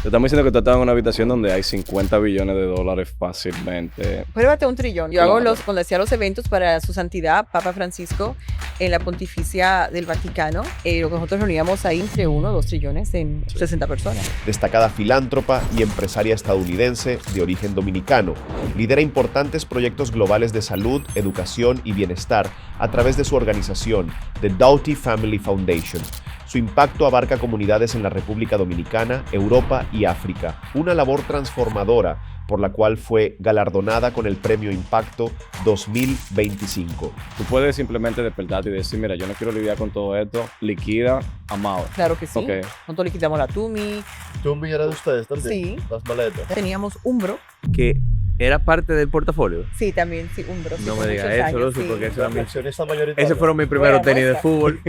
Te estamos diciendo que tú estás en una habitación donde hay 50 billones de dólares fácilmente. Pruébate un trillón. Yo Claro. hago cuando hacía los eventos para su santidad, Papa Francisco, en la Pontificia del Vaticano. Lo que nosotros reuníamos ahí entre 1 o 2 trillones en 60 personas. Destacada filántropa y empresaria estadounidense de origen dominicano, lidera importantes proyectos globales de salud, educación y bienestar a través de su organización, The Doughty Family Foundation. Su impacto abarca comunidades en la República Dominicana, Europa y África, una labor transformadora por la cual fue galardonada con el Premio Impacto 2025. Tú puedes simplemente despertarte y decir, mira, yo no quiero lidiar con todo esto, liquida, amado. Claro que sí. Ok. Nosotros liquidamos la Tumi. ¿Tumi era de ustedes también? Sí. Las maletas. Teníamos Umbro. Que era parte del portafolio. Sí, también, sí, Umbro. sí, No por me digas muchos eso, años, Lucy, sí. porque eso era mi... Accionista mayoritaria. Esos fueron mis primeros Buena tenis de muestra. fútbol.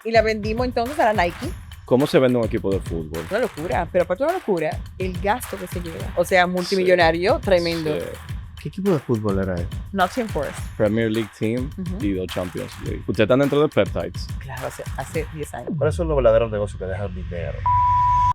Y la vendimos entonces a la Nike. ¿Cómo se vende un equipo de fútbol? Una locura. Pero aparte de una locura, el gasto que se lleva. O sea, multimillonario, tremendo. Sí. ¿Qué equipo de fútbol era ese? Nottingham Forest. Premier League Team Ujú. y 2 Champions League. Ustedes están dentro de Peptides. Claro, hace 10 años. ¿Cuáles son los verdaderos negocios que dejan dinero?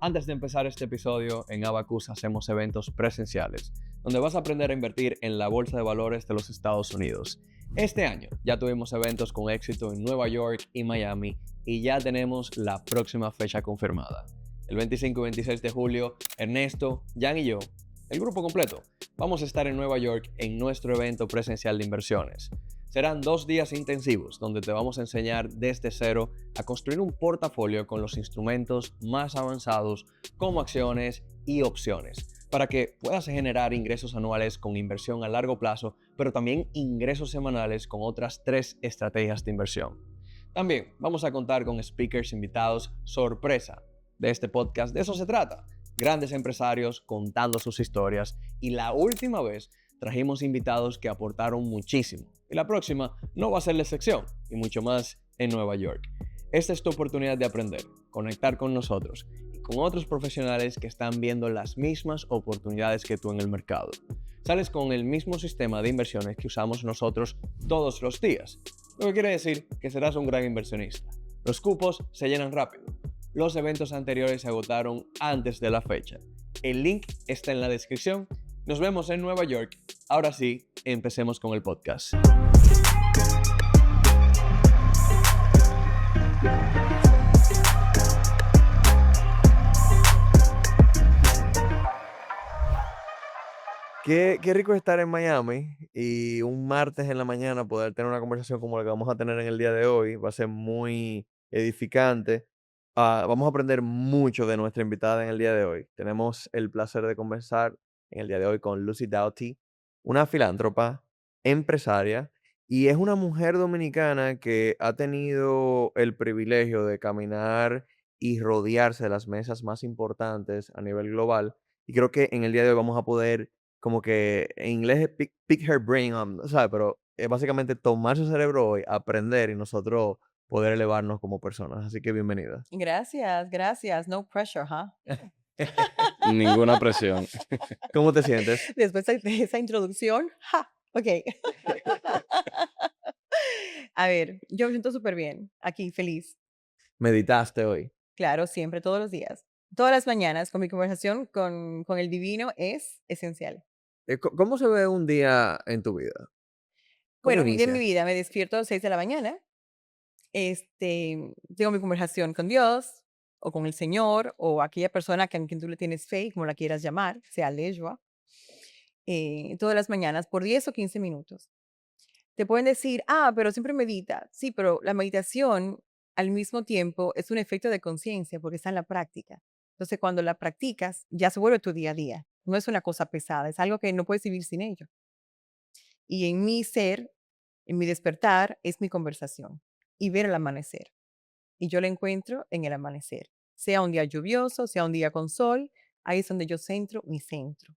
Antes de empezar este episodio, en Abacus hacemos eventos presenciales, donde vas a aprender a invertir en la bolsa de valores de los Estados Unidos. Este año ya tuvimos eventos con éxito en Nueva York y Miami, y ya tenemos la próxima fecha confirmada. El 25 y 26 de julio, Ernesto, Jan y yo, el grupo completo, vamos a estar en Nueva York en nuestro evento presencial de inversiones. Serán 2 días intensivos donde te vamos a enseñar desde cero a construir un portafolio con los instrumentos más avanzados como acciones y opciones, para que puedas generar ingresos anuales con inversión a largo plazo, pero también ingresos semanales con otras 3 estrategias de inversión. También vamos a contar con speakers invitados sorpresa de este podcast. De eso se trata. Grandes empresarios contando sus historias, y la última vez trajimos invitados que aportaron muchísimo. Y la próxima no va a ser la excepción, y mucho más en Nueva York. Esta es tu oportunidad de aprender, conectar con nosotros y con otros profesionales que están viendo las mismas oportunidades que tú en el mercado. Sales con el mismo sistema de inversiones que usamos nosotros todos los días, lo que quiere decir que serás un gran inversionista. Los cupos se llenan rápido. Los eventos anteriores se agotaron antes de la fecha. El link está en la descripción. Nos vemos en Nueva York. Ahora sí, empecemos con el podcast. Qué rico estar en Miami y un martes en la mañana poder tener una conversación como la que vamos a tener en el día de hoy. Va a ser muy edificante. Vamos a aprender mucho de nuestra invitada en el día de hoy. Tenemos el placer de conversar en el día de hoy con Lucy Doughty, una filántropa, empresaria, y es una mujer dominicana que ha tenido el privilegio de caminar y rodearse de las mesas más importantes a nivel global. Y creo que en el día de hoy vamos a poder, como que en inglés es pick her brain, ¿sabes? Pero es básicamente tomar su cerebro hoy, aprender y nosotros poder elevarnos como personas. Así que bienvenida. Gracias, gracias. No pressure, ¿huh? Ninguna presión. ¿Cómo te sientes? Después de esa introducción, ¡ja! Ok. A ver, yo me siento súper bien, aquí, feliz. ¿Meditaste hoy? Claro, siempre, todos los días. Todas las mañanas, con mi conversación con el divino es esencial. ¿Cómo se ve un día en tu vida? ¿Cómo Bueno, un día en mi inicia? vida me despierto a las 6 de la mañana, tengo mi conversación con Dios, o con el Señor, o aquella persona a quien tú le tienes fe, como la quieras llamar, sea Leywa, todas las mañanas por 10 o 15 minutos. Te pueden decir, pero siempre medita. Sí, pero la meditación al mismo tiempo es un efecto de conciencia porque está en la práctica. Entonces, cuando la practicas, ya se vuelve tu día a día. No es una cosa pesada, es algo que no puedes vivir sin ello. Y en mi ser, en mi despertar, es mi conversación y ver el amanecer. Y yo la encuentro en el amanecer. Sea un día lluvioso, sea un día con sol, ahí es donde yo centro mi centro.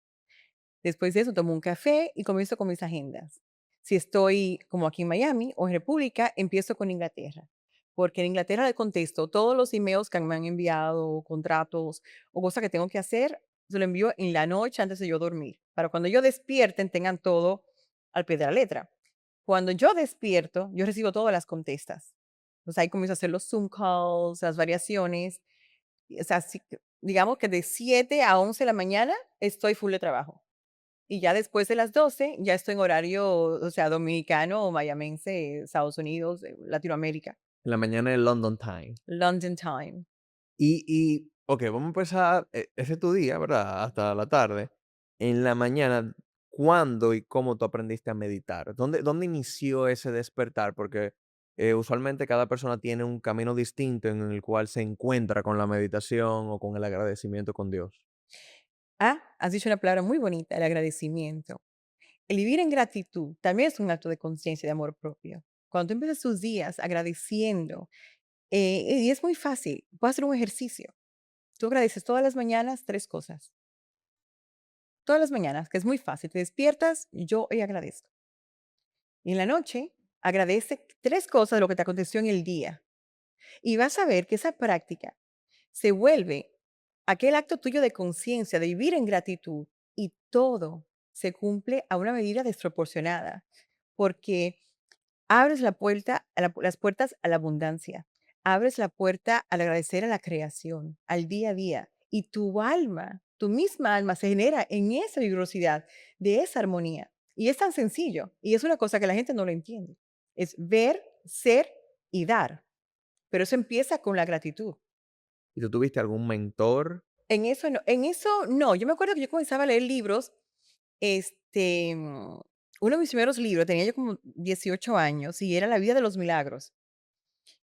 Después de eso tomo un café y comienzo con mis agendas. Si estoy como aquí en Miami o en República, empiezo con Inglaterra. Porque en Inglaterra le contesto todos los emails que me han enviado, contratos o cosas que tengo que hacer, se lo envío en la noche antes de yo dormir. Para cuando yo despierten tengan todo al pie de la letra. Cuando yo despierto, yo recibo todas las contestas. Entonces ahí comienzo a hacer los Zoom calls, las variaciones. O sea, digamos que de 7 a 11 de la mañana estoy full de trabajo. Y ya después de las 12 ya estoy en horario, o sea, dominicano o mayamense, Estados Unidos, Latinoamérica, En la mañana es London Time. London time. Ok, vamos a empezar, ese es tu día, ¿verdad? Hasta la tarde. En la mañana, ¿cuándo y cómo tú aprendiste a meditar? ¿Dónde inició ese despertar? Porque usualmente cada persona tiene un camino distinto en el cual se encuentra con la meditación o con el agradecimiento con Dios. Ah, has dicho una palabra muy bonita, el agradecimiento. El vivir en gratitud también es un acto de conciencia y de amor propio. Cuando tú empiezas tus días agradeciendo, y es muy fácil, puedes hacer un ejercicio. Tú agradeces todas las mañanas 3 cosas. Todas las mañanas, que es muy fácil. Te despiertas, yo hoy agradezco. Y en la noche, agradece 3 cosas de lo que te aconteció en el día. Y vas a ver que esa práctica se vuelve aquel acto tuyo de conciencia, de vivir en gratitud, y todo se cumple a una medida desproporcionada, porque abres la puerta a las puertas a la abundancia, abres la puerta al agradecer a la creación, al día a día, y tu alma, tu misma alma se genera en esa vigorosidad, de esa armonía. Y es tan sencillo, y es una cosa que la gente no lo entiende. Es ver, ser y dar, pero eso empieza con la gratitud. ¿Y tú tuviste algún mentor? En eso no. Yo me acuerdo que yo comenzaba a leer libros, este, uno de mis primeros libros, tenía yo como 18 años, y era La vida de los milagros,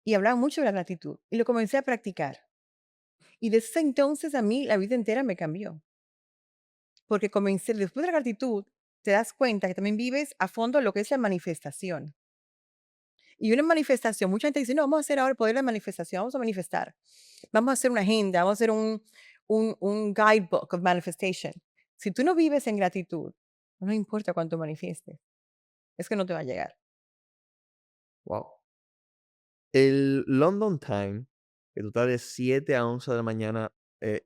y hablaba mucho de la gratitud, y lo comencé a practicar. Y desde ese entonces a mí la vida entera me cambió, porque comencé después de la gratitud, te das cuenta que también vives a fondo lo que es la manifestación. Y una manifestación, mucha gente dice: "No, vamos a hacer ahora el poder de la manifestación, vamos a manifestar. Vamos a hacer una agenda, vamos a hacer un guidebook of manifestation". Si tú no vives en gratitud, no importa cuánto manifiestes, es que no te va a llegar. Wow. El London Time, que tú estás de 7 a 11 de la mañana, eh,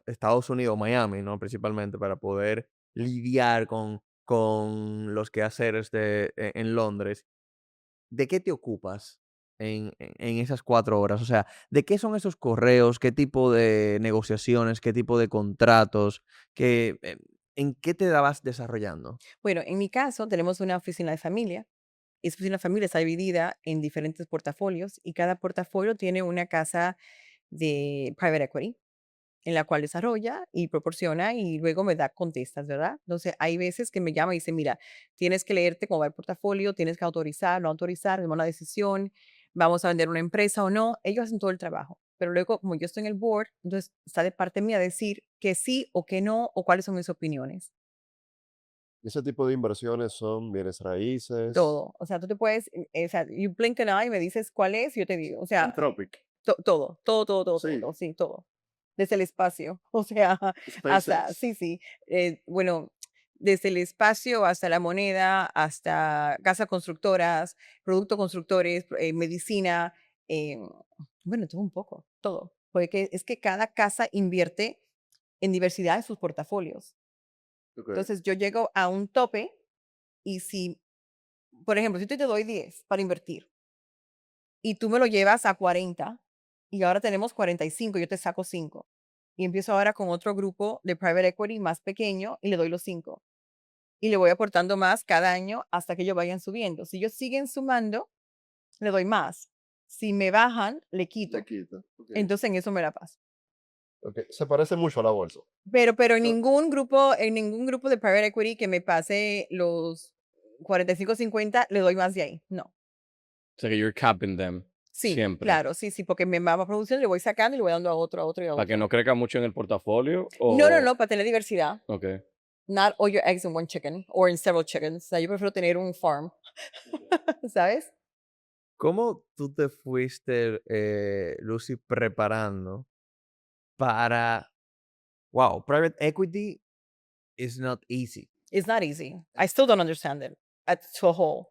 Estados Unidos, Miami, ¿no? Principalmente para poder lidiar con los quehaceres en Londres. ¿De qué te ocupas en esas 4 horas? O sea, ¿de qué son esos correos? ¿Qué tipo de negociaciones? ¿Qué tipo de contratos? ¿En qué te vas desarrollando? Bueno, en mi caso, tenemos una oficina de familia. Y esa oficina de familia está dividida en diferentes portafolios, y cada portafolio tiene una casa de private equity en la cual desarrolla y proporciona y luego me da contestas, ¿verdad? Entonces, hay veces que me llama y dice: "Mira, tienes que leerte cómo va el portafolio, tienes que autorizar, no autorizar, tomar una decisión, vamos a vender una empresa o no". Ellos hacen todo el trabajo, pero luego, como yo estoy en el board, entonces está de parte mía decir que sí o que no, o cuáles son mis opiniones. Y ese tipo de inversiones son bienes raíces. Todo. O sea, tú te puedes, o sea, you blink an eye y me dices cuál es, y yo te digo. O sea, Anthropic. todo, todo, todo, todo, Sí. todo, sí, todo. Desde el espacio, o sea, hasta, SpaceX. sí, sí. Bueno, desde el espacio hasta la moneda, hasta casas constructoras, productos constructores, medicina, eh, bueno, todo un poco, todo. Porque es que cada casa invierte en diversidad de sus portafolios. Ok. Entonces, yo llego a un tope, y si, por ejemplo, si yo te doy 10 para invertir y tú me lo llevas a 40, y ahora tenemos 45, yo te saco 5. Y empiezo ahora con otro grupo de private equity más pequeño y le doy los 5. Y le voy aportando más cada año hasta que ellos vayan subiendo. Si ellos siguen sumando, le doy más. Si me bajan, le quito. Le quita. Ok. Entonces en eso me la paso. Ok. Se parece mucho a la bolsa. Pero No, en ningún grupo de private equity que me pase los 45, 50, le doy más de ahí. No. O sea que you're capping them Sí, siempre. claro, sí, sí, porque me va produciendo, le voy sacando y le voy dando a otro y a Para que otro. no crezca mucho en el portafolio No, no, o... no, para tener diversidad. Ok. Not all your eggs in one chicken or in several chickens. O sea, yo prefiero tener un farm, ¿sabes? ¿Cómo tú te fuiste, Lucy, preparando para, wow, private equity is not easy? It's not easy. I still don't understand it to a whole.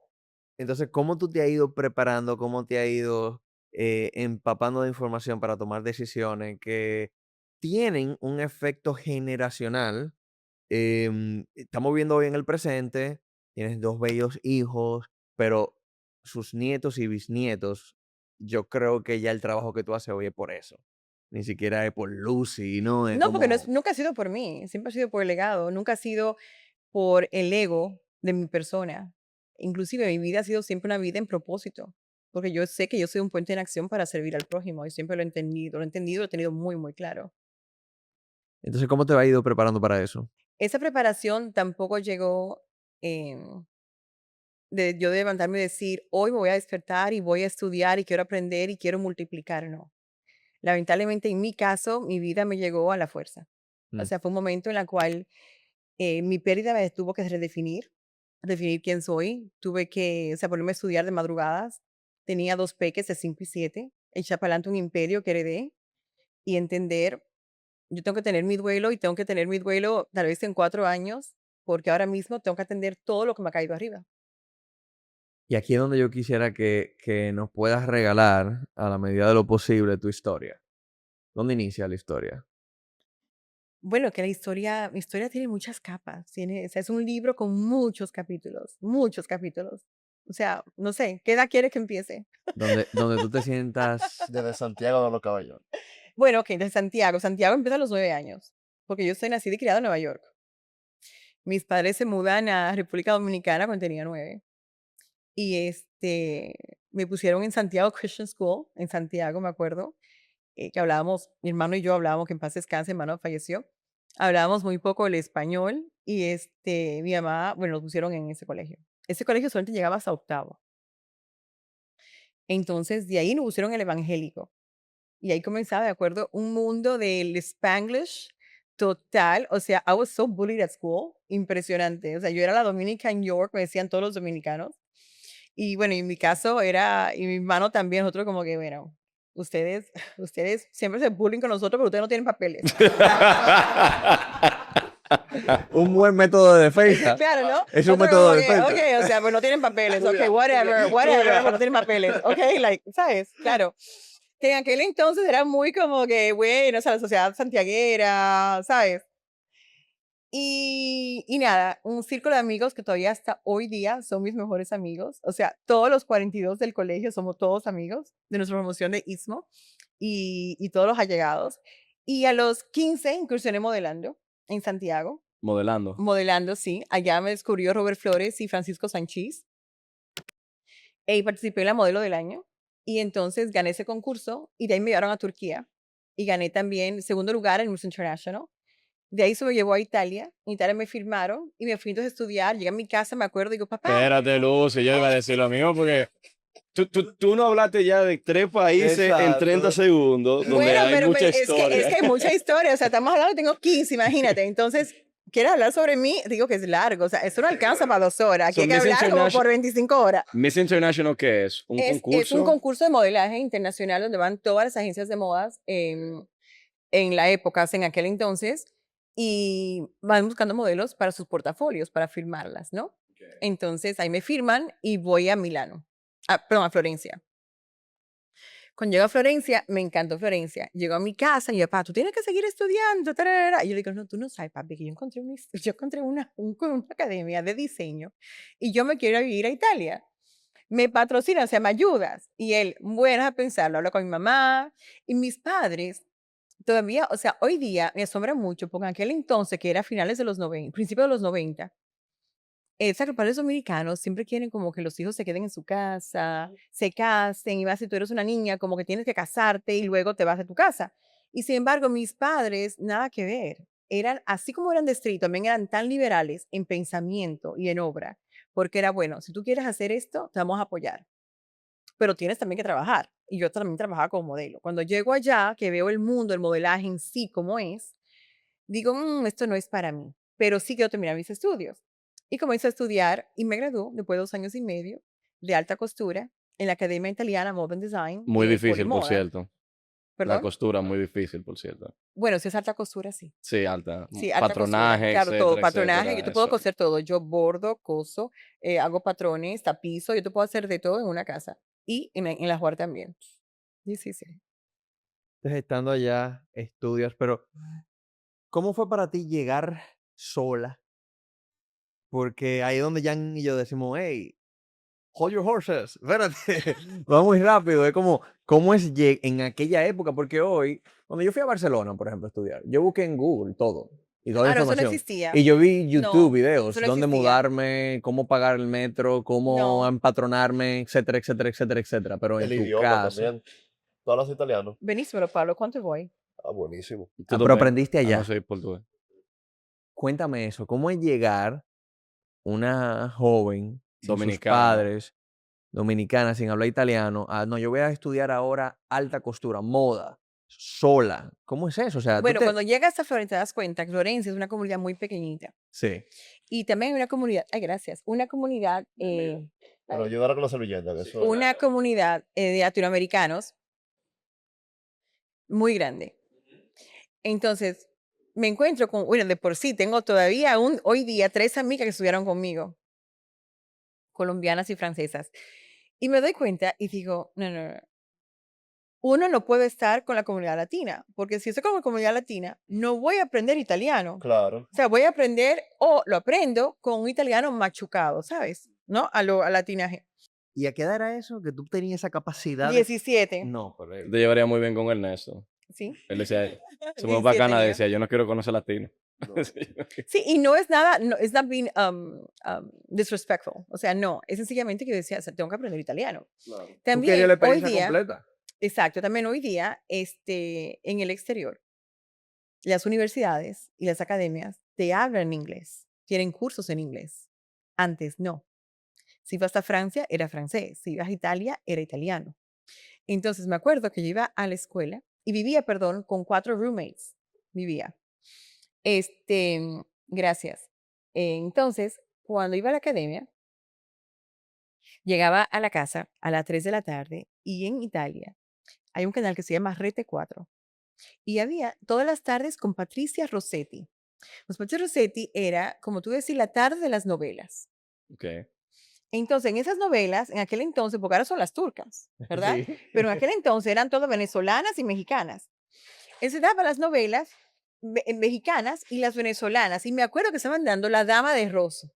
Entonces, ¿cómo tú te has ido preparando? ¿Cómo te has ido empapando de información para tomar decisiones que tienen un efecto generacional? Estamos viendo hoy en el presente, tienes 2 bellos hijos, pero sus nietos y bisnietos, yo creo que ya el trabajo que tú haces hoy es por eso. Ni siquiera es por Lucy, ¿no? Es No, porque como... nunca ha sido por mí, siempre ha sido por el legado, nunca ha sido por el ego de mi persona. Inclusive mi vida ha sido siempre una vida en propósito, porque yo sé que yo soy un puente en acción para servir al prójimo y siempre lo he entendido, lo he tenido muy, muy claro. Entonces, ¿cómo te va ido preparando para eso? Esa preparación tampoco llegó de yo de levantarme y decir, hoy me voy a despertar y voy a estudiar y quiero aprender y quiero multiplicar, no. Lamentablemente, en mi caso, mi vida me llegó a la fuerza. O Mm. sea, fue un momento en el cual mi pérdida me tuvo que definir quién soy. Tuve que, o sea, ponerme a estudiar de madrugadas. Tenía 2 peques de 5 y 7, echar para adelante un imperio que heredé y entender, yo tengo que tener mi duelo y tengo que tener mi duelo tal vez en 4 años, porque ahora mismo tengo que atender todo lo que me ha caído arriba. Y aquí es donde yo quisiera que nos puedas regalar, a la medida de lo posible, tu historia. ¿Dónde inicia la historia? Bueno, que mi historia tiene muchas capas, o sea, es un libro con muchos capítulos, muchos capítulos. O sea, no sé, ¿qué edad quieres que empiece? Donde tú te sientas... Desde Santiago de los Caballeros. Bueno, ok, de Santiago. Santiago empieza a los 9 años, porque yo soy nacida y criada en Nueva York. Mis padres se mudan a República Dominicana cuando tenía 9. Y me pusieron en Santiago Christian School, en Santiago, me acuerdo, que hablábamos, mi hermano y yo hablábamos, que en paz descanse, mi hermano falleció. Hablábamos muy poco el español y mi mamá, bueno, nos pusieron en ese colegio. Ese colegio solamente llegaba hasta octavo. Entonces, de ahí nos pusieron el evangélico. Y ahí comenzaba, de acuerdo, un mundo del Spanglish total. O sea, I was so bullied at school. Impresionante. O sea, yo era la dominica en York, me decían todos los dominicanos. Y bueno, en mi caso era, y mi hermano también, nosotros como que, bueno, ustedes siempre se bullying con nosotros, pero ustedes no tienen papeles. Un buen método de defensa. Claro, ¿no? Es un Nosotros método como de que, defensa. ok, o sea, pues no tienen papeles, ok, whatever, pero no tienen papeles, ok, like, ¿sabes? Claro. Que en aquel entonces era muy como que, bueno, o sea, la sociedad santiaguera, ¿sabes? Y nada, un círculo de amigos que todavía hasta hoy día son mis mejores amigos. O sea, todos los 42 del colegio somos todos amigos de nuestra promoción de Istmo y todos los allegados. Y a los 15 incursioné modelando en Santiago. Modelando. Modelando, sí. Allá me descubrió Robert Flores y Francisco Sanchís. Y participé en la modelo del año. Y entonces gané ese concurso y de ahí me llevaron a Turquía. Y gané también segundo lugar en Miss International. De ahí se me llevó a Italia. En Italia me firmaron y me fui entonces a estudiar. Llegué a mi casa, me acuerdo, y digo, papá. Espérate, Lucy, yo iba a decir lo mismo porque tú no hablaste ya de 3 países en Exacto. 30 segundos donde Bueno, hay pero mucha es historia. que hay mucha historia. O sea, estamos hablando, tengo 15, imagínate. Entonces, ¿quieres hablar sobre mí? Digo que es largo. O sea, eso no alcanza para 2 horas. Aquí So, hay que Miss hablar como International- por 25 horas. Miss International, ¿qué es? ¿Un Es concurso? un concurso de modelaje internacional donde van todas las agencias de modas en la época, en aquel entonces, y van buscando modelos para sus portafolios, para firmarlas, ¿no? Entonces ahí me firman y voy a Milano, perdón, a Florencia. Cuando llego a Florencia, me encantó Florencia. Llego a mi casa y yo, papá, tú tienes que seguir estudiando. Tararara. Y yo le digo, no, tú no sabes, papi, que yo encontré una academia de diseño y yo me quiero ir a vivir a Italia. Me patrocinan, o sea, me ayudas. Y él, bueno, a pensarlo, hablo con mi mamá y mis padres. Todavía, o sea, hoy día me asombra mucho porque en aquel entonces, que era finales de los 90, principios de los 90, o sea, que los padres dominicanos siempre quieren como que los hijos se queden en su casa, se casen, y vas, si tú eres una niña, como que tienes que casarte y luego te vas a tu casa. Y sin embargo, mis padres, nada que ver. Eran, así como eran de estricto, también eran tan liberales en pensamiento y en obra, porque era, bueno, si tú quieres hacer esto, te vamos a apoyar, pero tienes también que trabajar. Y yo también trabajaba como modelo. Cuando llego allá, que veo el mundo, el modelaje en sí como es, digo, esto no es para mí, pero sí quiero terminar mis estudios. Y comencé a estudiar y me graduó después de 2 años y medio de alta costura en la Academia Italiana Modern Design. Muy difícil, por Polimoda. cierto. La ¿Perdón? costura, muy difícil, por cierto. Bueno, si es alta costura, sí. Sí, alta. Sí, alta Patronaje, costura. Claro, todo, etcétera, patronaje. etcétera, Yo te puedo eso. coser todo. Yo bordo, coso, hago patrones, tapizo. Yo te puedo hacer de todo en una casa. Y en la Juar también. Sí, sí, sí. Entonces, estando allá, estudias, pero ¿cómo fue para ti llegar sola? Porque ahí es donde Jan y yo decimos, hey, hold your horses, espérate, va muy rápido. Es como, ¿cómo es en aquella época? Porque hoy, cuando yo fui a Barcelona, por ejemplo, a estudiar, yo busqué en Google todo y toda la Ah, no, eso no información. existía. Y yo vi YouTube, No, videos, eso no dónde existía. mudarme, cómo pagar el metro, cómo No. empatronarme, etcétera, etcétera, etcétera, etcétera. Pero en El tu idioma caso, también. ¿Tú hablas italiano? Buenísimo, Pablo, ¿cuánto voy? Ah, buenísimo. Tú pero también. aprendiste Ah, allá. no soy portugués. Cuéntame eso, ¿cómo es llegar una joven sin sus Dominicana. padres, dominicana, sin hablar italiano, no, yo voy a estudiar ahora alta costura, moda, sola? ¿Cómo es eso? O sea, Bueno, cuando llegas a Florencia te das cuenta que Florencia es una comunidad muy pequeñita. Sí. Y también hay una comunidad, ay, gracias, una comunidad, Pero ayudar con la servilleta, que eso una comunidad de latinoamericanos muy grande. Entonces, me encuentro con, bueno, de por sí, tengo todavía hoy día 3 amigas que estudiaron conmigo, colombianas y francesas. Y me doy cuenta y digo, no, no, no. Uno no puede estar con la comunidad latina, porque si estoy con la comunidad latina, no voy a aprender italiano. Claro. O sea, voy a aprender o lo aprendo con un italiano machucado, ¿sabes? ¿No? Al latinaje. ¿Y a qué edad era eso? Que tú tenías esa capacidad 17, No, pero Te llevaría muy bien con Ernesto. ¿sí? Él decía, se fue para 17 Canadá, años. decía, yo no quiero conocer latino. Sí, y no es nada, no, it's not being disrespectful. O sea, no, es sencillamente que yo decía, o sea, tengo que aprender italiano. Claro. tú También querías la hoy experiencia día, completa. exacto, también hoy día, en el exterior, las universidades y las academias te hablan en inglés, tienen cursos en inglés. Antes no. Si ibas a Francia, era francés. Si ibas a Italia, era italiano. Entonces me acuerdo que yo iba a la escuela y vivía, perdón, con 4 roommates. Vivía. Gracias. Entonces, cuando iba a la academia, llegaba a la casa a las 3 de la tarde y en Italia hay un canal que se llama Rete 4 y había todas las tardes con Patricia Rossetti. Pues Patricia Rossetti era, como tú decís, la tarde de las novelas. Okay. Entonces, en esas novelas, en aquel entonces, porque ahora son las turcas, ¿verdad? Sí. Pero en aquel entonces eran todas venezolanas y mexicanas. Él se daba las novelas mexicanas y las venezolanas. Y me acuerdo que estaban dando La Dama de Rosa,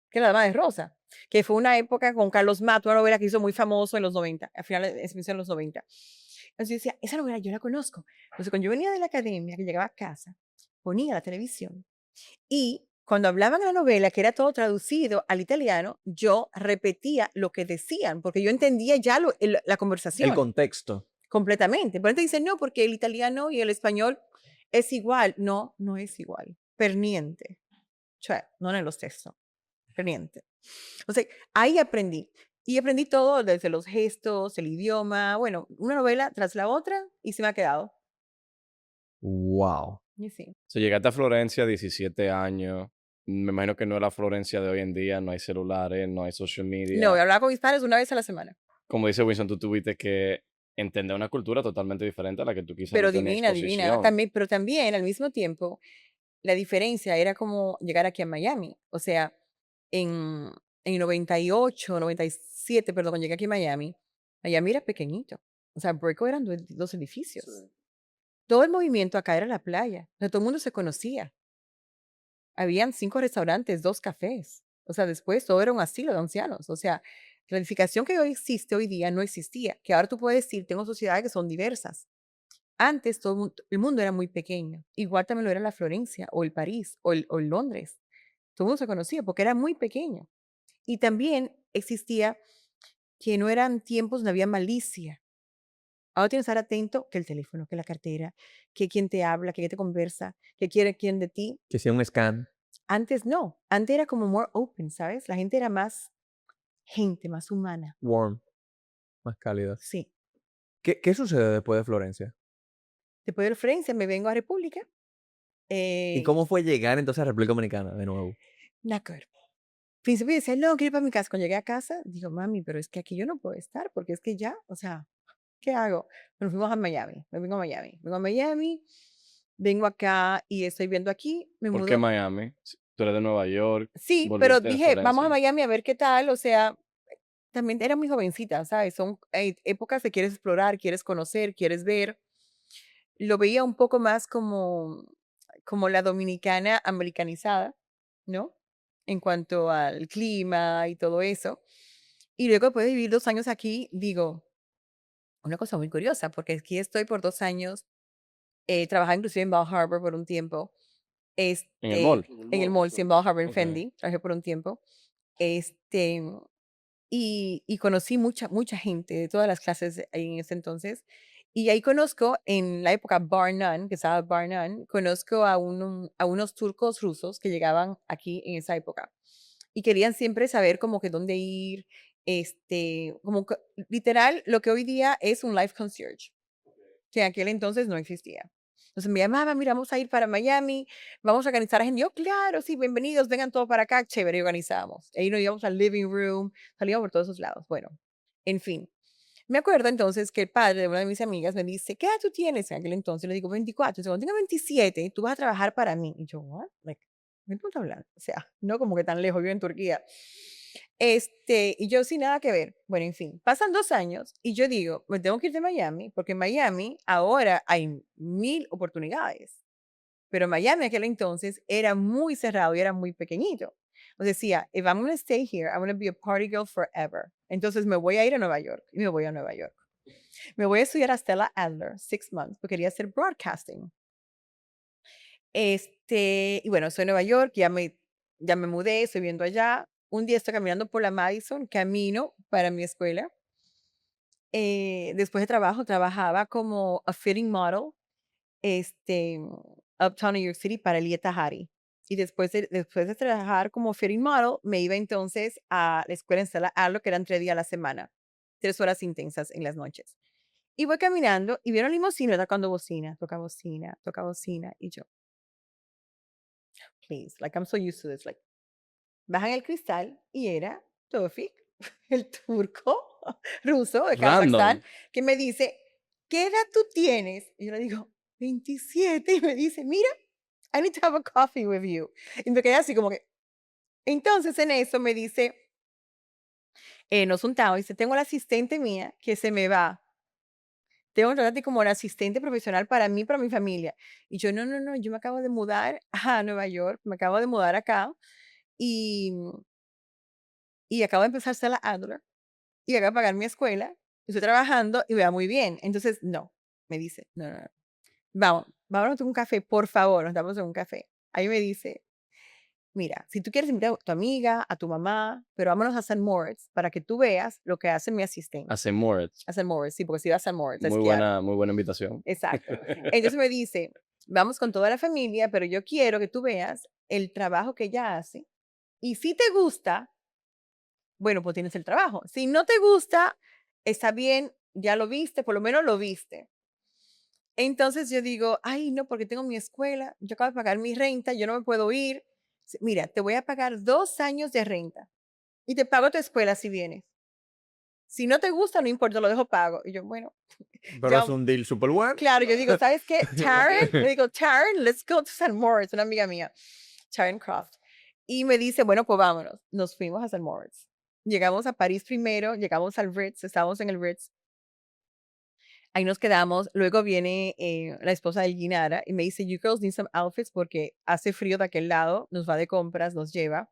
que es La Dama de Rosa, que fue una época con Carlos Mato, una novela que hizo muy famoso en los 90, al final de los 90. Entonces yo decía, esa novela yo la conozco. Entonces cuando yo venía de la academia, que llegaba a casa, ponía la televisión y cuando hablaban en la novela, que era todo traducido al italiano, yo repetía lo que decían, porque yo entendía ya la conversación. El contexto. Completamente. Por eso dicen, no, porque el italiano y el español es igual. No, no es igual. Per niente. Cioè, no en los textos. Per niente. O sea, ahí aprendí. Y aprendí todo desde los gestos, el idioma, bueno, una novela tras la otra y se me ha quedado. Wow. Y sí. So, llegaste a Florencia, 17 años. Me imagino que no es la Florencia de hoy en día, no hay celulares, no hay social media. No, hablaba con mis padres una vez a la semana. Como dice Winston, tú tuviste que entender una cultura totalmente diferente a la que tú quizás Pero no tenías divina, divina. exposición. También, pero también, al mismo tiempo, la diferencia era como llegar aquí a Miami. O sea, en 98, 97, perdón, cuando llegué aquí a Miami, Miami era pequeñito. O sea, Brickell eran 2 edificios. Sí. Todo el movimiento acá era la playa. O sea, todo el mundo se conocía. Habían 5 restaurantes, 2 cafés. O sea, después todo era un asilo de ancianos. O sea, la edificación que hoy existe hoy día no existía. Que ahora tú puedes decir, tengo sociedades que son diversas. Antes todo el mundo era muy pequeño. Igual también lo era la Florencia, o el París, o el Londres. Todo el mundo se conocía porque era muy pequeño. Y también existía que no eran tiempos donde había malicia. Ahora tienes que estar atento que el teléfono, que la cartera, que quién te habla, que quién te conversa, que quiere quién de ti. Que sea un scan. Antes no. Antes era como more open, ¿sabes? La gente era más gente, más humana. Warm. Más cálida. Sí. ¿Qué sucede después de Florencia? Después de Florencia me vengo a República. ¿Y cómo fue llegar entonces a República Dominicana de nuevo? Nácar. Principio decía, no, quiero ir para mi casa. Cuando llegué a casa, digo, mami, pero es que aquí yo no puedo estar porque es que ya, o sea, ¿qué hago? Nos fuimos a Miami. Me vengo a Miami. Vengo a Miami, vengo acá y estoy viendo aquí. Me ¿Por mudo. qué Miami? Tú eres de Nueva York. Sí, pero volviste a dije, vamos a Florencia. Miami a ver qué tal. O sea, también era muy jovencita, ¿sabes? Son épocas que quieres explorar, quieres conocer, quieres ver. Lo veía un poco más como la dominicana americanizada, ¿no? En cuanto al clima y todo eso. Y luego después de vivir 2 años aquí, digo, una cosa muy curiosa, porque aquí estoy por 2 años, trabajé inclusive en Bal Harbour por un tiempo, En el mall. en el mall, sí, en Bal Harbour, en Ok. Fendi, trabajé por un tiempo, este, y conocí mucha gente de todas las clases ahí en ese entonces. Y ahí conozco, en la época Bar None, que estaba Bar None, conozco a unos turcos rusos que llegaban aquí en esa época. Y querían siempre saber como que dónde ir, como que, literal, lo que hoy día es un life concierge, que en aquel entonces no existía. Entonces me llamaba, mira, vamos a ir para Miami, vamos a organizar a gente. Yo, claro, sí, bienvenidos, vengan todos para acá, chévere, y organizábamos. Ahí nos íbamos al living room, salíamos por todos esos lados. Bueno, en fin. Me acuerdo entonces que el padre de una de mis amigas me dice, ¿qué edad tú tienes? En aquel entonces le digo 24. Dice, cuando tenga 27, tú vas a trabajar para mí. Y yo, ¿what? Like, ¿qué tú estás hablando? O sea, no como que tan lejos, yo en Turquía. Y yo sin nada que ver. Bueno, en fin, pasan 2 años y yo digo, me tengo que ir de Miami porque en Miami ahora hay 1000 oportunidades. Pero Miami en aquel entonces era muy cerrado y era muy pequeñito. O decía, if I'm going to stay here, I'm going to be a party girl forever. Entonces me voy a ir a Nueva York y me voy a Nueva York. Me voy a estudiar a Stella Adler, 6 months, porque quería hacer broadcasting. Y bueno, estoy en Nueva York, ya me mudé, estoy viviendo allá. Un día estoy caminando por la Madison, camino para mi escuela. Después de trabajo, trabajaba como a fitting model, Uptown New York City para Elieta Hari. Y después de trabajar como fitting model, me iba entonces a la escuela en Stella Adler, que eran 3 días a la semana, 3 horas intensas en las noches. Y voy caminando y vieron limusina tocando bocina, toca bocina. Y yo, please, like I'm so used to this. Like, bajan el cristal y era Tofik, el turco ruso de Kazajstán, Random. que me dice, ¿qué edad tú tienes? Y yo le digo, 27. Y me dice, mira, I need to have a coffee with you. Y me quedé así como que. Entonces en eso me dice, nos juntamos y dice, tengo la asistente mía que se me va. Tengo que tratarte como la asistente profesional para mí, para mi familia. Y yo, no, no, no, yo me acabo de mudar a Nueva York, me acabo de mudar acá y, y acabo de empezar a hacer la Adler y acabo de pagar mi escuela, estoy trabajando y me va muy bien. Entonces, no, me dice, no, no, no. Vámonos a un café, por favor, nos damos en un café. Ahí me dice, mira, si tú quieres invitar a tu amiga, a tu mamá, pero vámonos a St. Moritz para que tú veas lo que hace mi asistente. Hace Moritz. A St. Moritz, sí, porque si va a St. Moritz a esquiar. Muy buena invitación. Exacto. Entonces me dice, vamos con toda la familia, pero yo quiero que tú veas el trabajo que ella hace. Y si te gusta, bueno, pues tienes el trabajo. Si no te gusta, está bien, ya lo viste, por lo menos lo viste. Entonces yo digo, ay, no, porque tengo mi escuela, yo acabo de pagar mi renta, yo no me puedo ir. Mira, te voy a pagar 2 años de renta y te pago tu escuela si vienes. Si no te gusta, no importa, lo dejo pago. Y yo, bueno, Pero es un deal super bueno. claro, yo digo, ¿sabes qué? Taryn, le digo, Taryn, let's go to St. Moritz, una amiga mía, Taryn Croft. Y me dice, bueno, pues vámonos. Nos fuimos a St. Moritz. Llegamos a París primero, llegamos al Ritz, estábamos en el Ritz. Ahí nos quedamos. Luego viene la esposa de Guinara y me dice, you girls need some outfits porque hace frío de aquel lado, nos va de compras, nos lleva.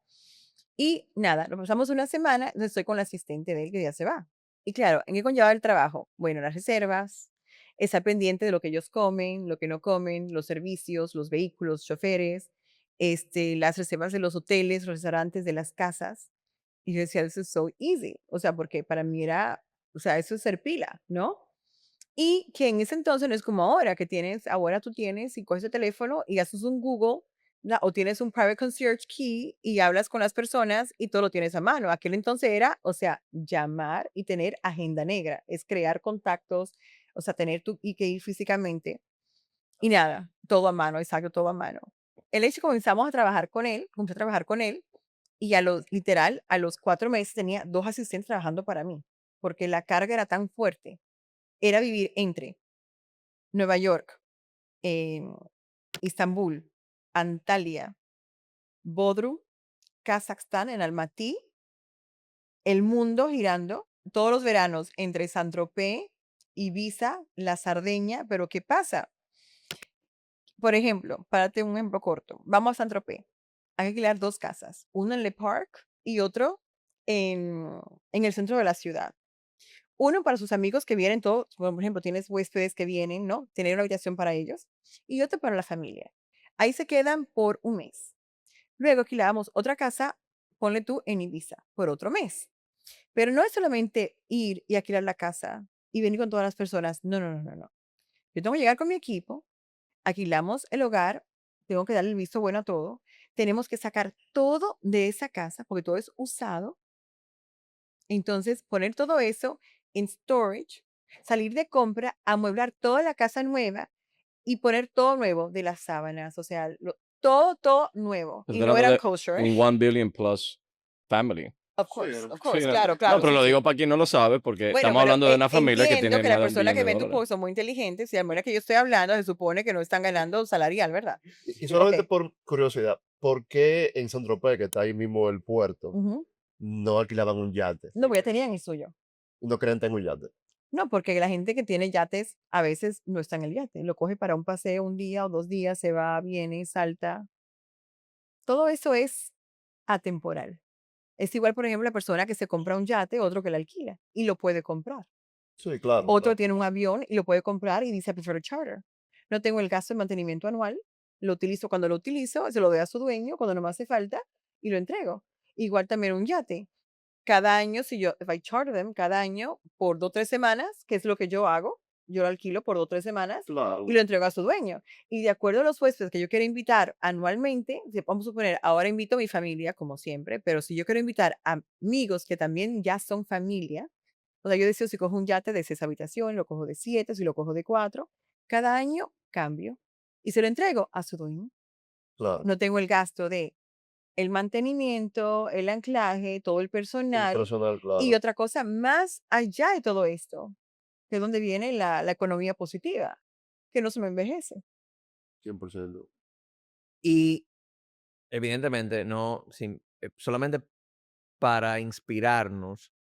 Y nada, nos pasamos una semana, entonces estoy con la asistente de él que ya se va. Y claro, ¿en qué conlleva el trabajo? Bueno, las reservas, estar pendiente de lo que ellos comen, lo que no comen, los servicios, los vehículos, choferes, las reservas de los hoteles, los restaurantes, de las casas. Y yo decía, this is so easy. O sea, porque para mí era, o sea, eso es ser pila, ¿no? Y que en ese entonces no es como ahora, que ahora tú tienes y coges el teléfono y haces un Google, o tienes un private concierge key y hablas con las personas y todo lo tienes a mano. Aquel entonces era, o sea, llamar y tener agenda negra, es crear contactos, o sea, y que ir físicamente. Y nada, todo a mano, exacto, todo a mano. El hecho que comenzamos a trabajar con él, comencé a trabajar con él y literal, a los 4 meses tenía 2 asistentes trabajando para mí, porque la carga era tan fuerte. Era vivir entre Nueva York, Istambul, Antalya, Bodrum, Kazajstán, en Almaty, el mundo girando, todos los veranos entre Saint-Tropez, Ibiza, La Sardeña, pero ¿qué pasa? Por ejemplo, párate un ejemplo corto, vamos a Saint-Tropez, hay que alquilar 2 casas, uno en Le Parc y otro en el centro de la ciudad. Uno para sus amigos que vienen todos, por ejemplo, tienes huéspedes que vienen, ¿no? Tener una habitación para ellos. Y otro para la familia. Ahí se quedan por un mes. Luego alquilábamos otra casa, ponle tú en Ibiza, por otro mes. Pero no es solamente ir y alquilar la casa y venir con todas las personas. No, no, no, no, no. Yo tengo que llegar con mi equipo, alquilamos el hogar, tengo que darle el visto bueno a todo. Tenemos que sacar todo de esa casa porque todo es usado. Entonces, poner todo eso en storage, salir de compra, amueblar toda la casa nueva y poner todo nuevo de las sábanas, o sea, todo nuevo. Estás Y no hablando eran de kosher. un 1 billion plus family. Of Sí, course, ¿no? of course, Sí, claro, no, claro. pero sí, lo sí. digo para quien no lo sabe, porque Bueno, estamos pero hablando de una familia que entiendo tiene que las más de un personas billón que de ven tu dólares. post son muy inteligentes y a manera que yo estoy hablando, se supone que no están ganando salarial, ¿verdad? Y solamente Ok. por curiosidad, ¿por qué en Saint-Tropez, que está ahí mismo el puerto, Ujú. no alquilaban un yate? No, porque ya tenían el suyo. No querían tener un yate. No, porque la gente que tiene yates a veces no está en el yate. Lo coge para un paseo un día o 2 días, se va, viene, salta. Todo eso es atemporal. Es igual, por ejemplo, la persona que se compra un yate, otro que lo alquila y lo puede comprar. Sí, claro, Otro claro. tiene un avión y lo puede comprar y dice, I prefer a charter. No tengo el gasto de mantenimiento anual, lo utilizo cuando lo utilizo, se lo doy a su dueño cuando no me hace falta y lo entrego. Igual también un yate. Cada año, si yo, if I charter them, cada año por 2 o 3 semanas, que es lo que yo hago, yo lo alquilo por 2 o 3 semanas y Claro. lo entrego a su dueño. Y de acuerdo a los huéspedes que yo quiero invitar anualmente, vamos a suponer, ahora invito a mi familia, como siempre, pero si yo quiero invitar a amigos que también ya son familia, o sea, yo decido si cojo un yate de 6 habitaciones, lo cojo de 7, si lo cojo de 4, cada año cambio y se lo entrego a su dueño. Claro. No tengo el gasto de el mantenimiento, el anclaje, todo el El personal. personal, Y claro. otra cosa, más allá de todo esto, que es donde viene la economía positiva, que no se me envejece. 100%. Y evidentemente, no, solamente para inspirarnos,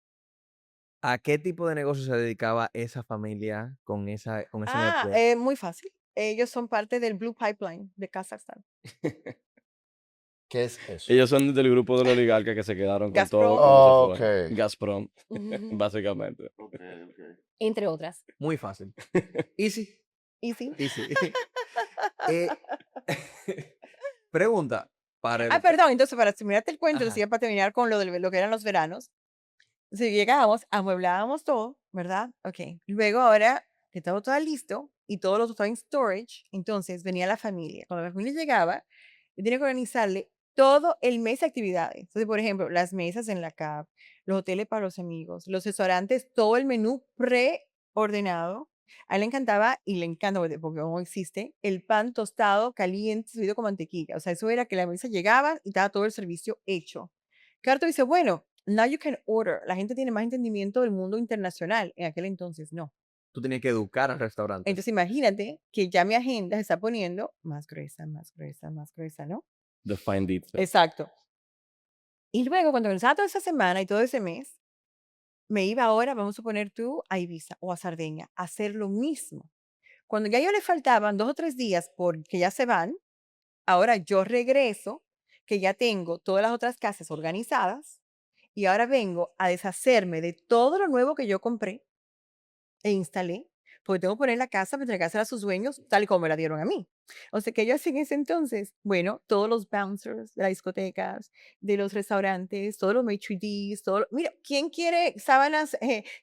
¿a qué tipo de negocio se dedicaba esa familia con esa energía? Muy fácil. Ellos son parte del Blue Pipeline de Kazajstán. ¿Qué es eso? Ellos son del grupo de los oligarcas que se quedaron con todo Gazprom. cuando se Oh, fueron. ok. Gazprom, Ujú. básicamente. Ok, ok. Entre otras. Muy fácil. Easy, Y sí. easy. Eh, pregunta para el... Perdón, entonces para terminarte el cuento, Ajá. decía para terminar con lo que eran los veranos. Si llegábamos, amueblábamos todo, ¿verdad? Ok. Luego ahora que estaba todo listo y todo lo estaba en storage, entonces venía la familia. Cuando la familia llegaba, yo tenía que organizarle todo el mes de actividades. Entonces, por ejemplo, las mesas en la CAP, los hoteles para los amigos, los restaurantes, todo el menú preordenado. A él le encantaba y le encanta, porque no existe, el pan tostado, caliente, servido con mantequilla. O sea, eso era que la mesa llegaba y estaba todo el servicio hecho. Claro, tú dices, bueno, now you can order. La gente tiene más entendimiento del mundo internacional. En aquel entonces no. Tú tenías que educar al restaurante. Entonces imagínate que ya mi agenda se está poniendo más gruesa, más gruesa, más gruesa, ¿no? The fine details. Exacto. Y luego, cuando comenzaba toda esa semana y todo ese mes, me iba ahora, vamos a poner tú, a Ibiza o a Sardeña, a hacer lo mismo. Cuando ya yo le faltaban 2 o 3 días porque ya se van, ahora yo regreso, que ya tengo todas las otras casas organizadas, y ahora vengo a deshacerme de todo lo nuevo que yo compré e instalé, porque tengo que poner la casa para entregársela a sus dueños tal y como me la dieron a mí. O sea, que yo hacía en ese entonces, bueno, todos los bouncers de las discotecas, de los restaurantes, todos los maitre d's, mira, ¿quién quiere sábanas?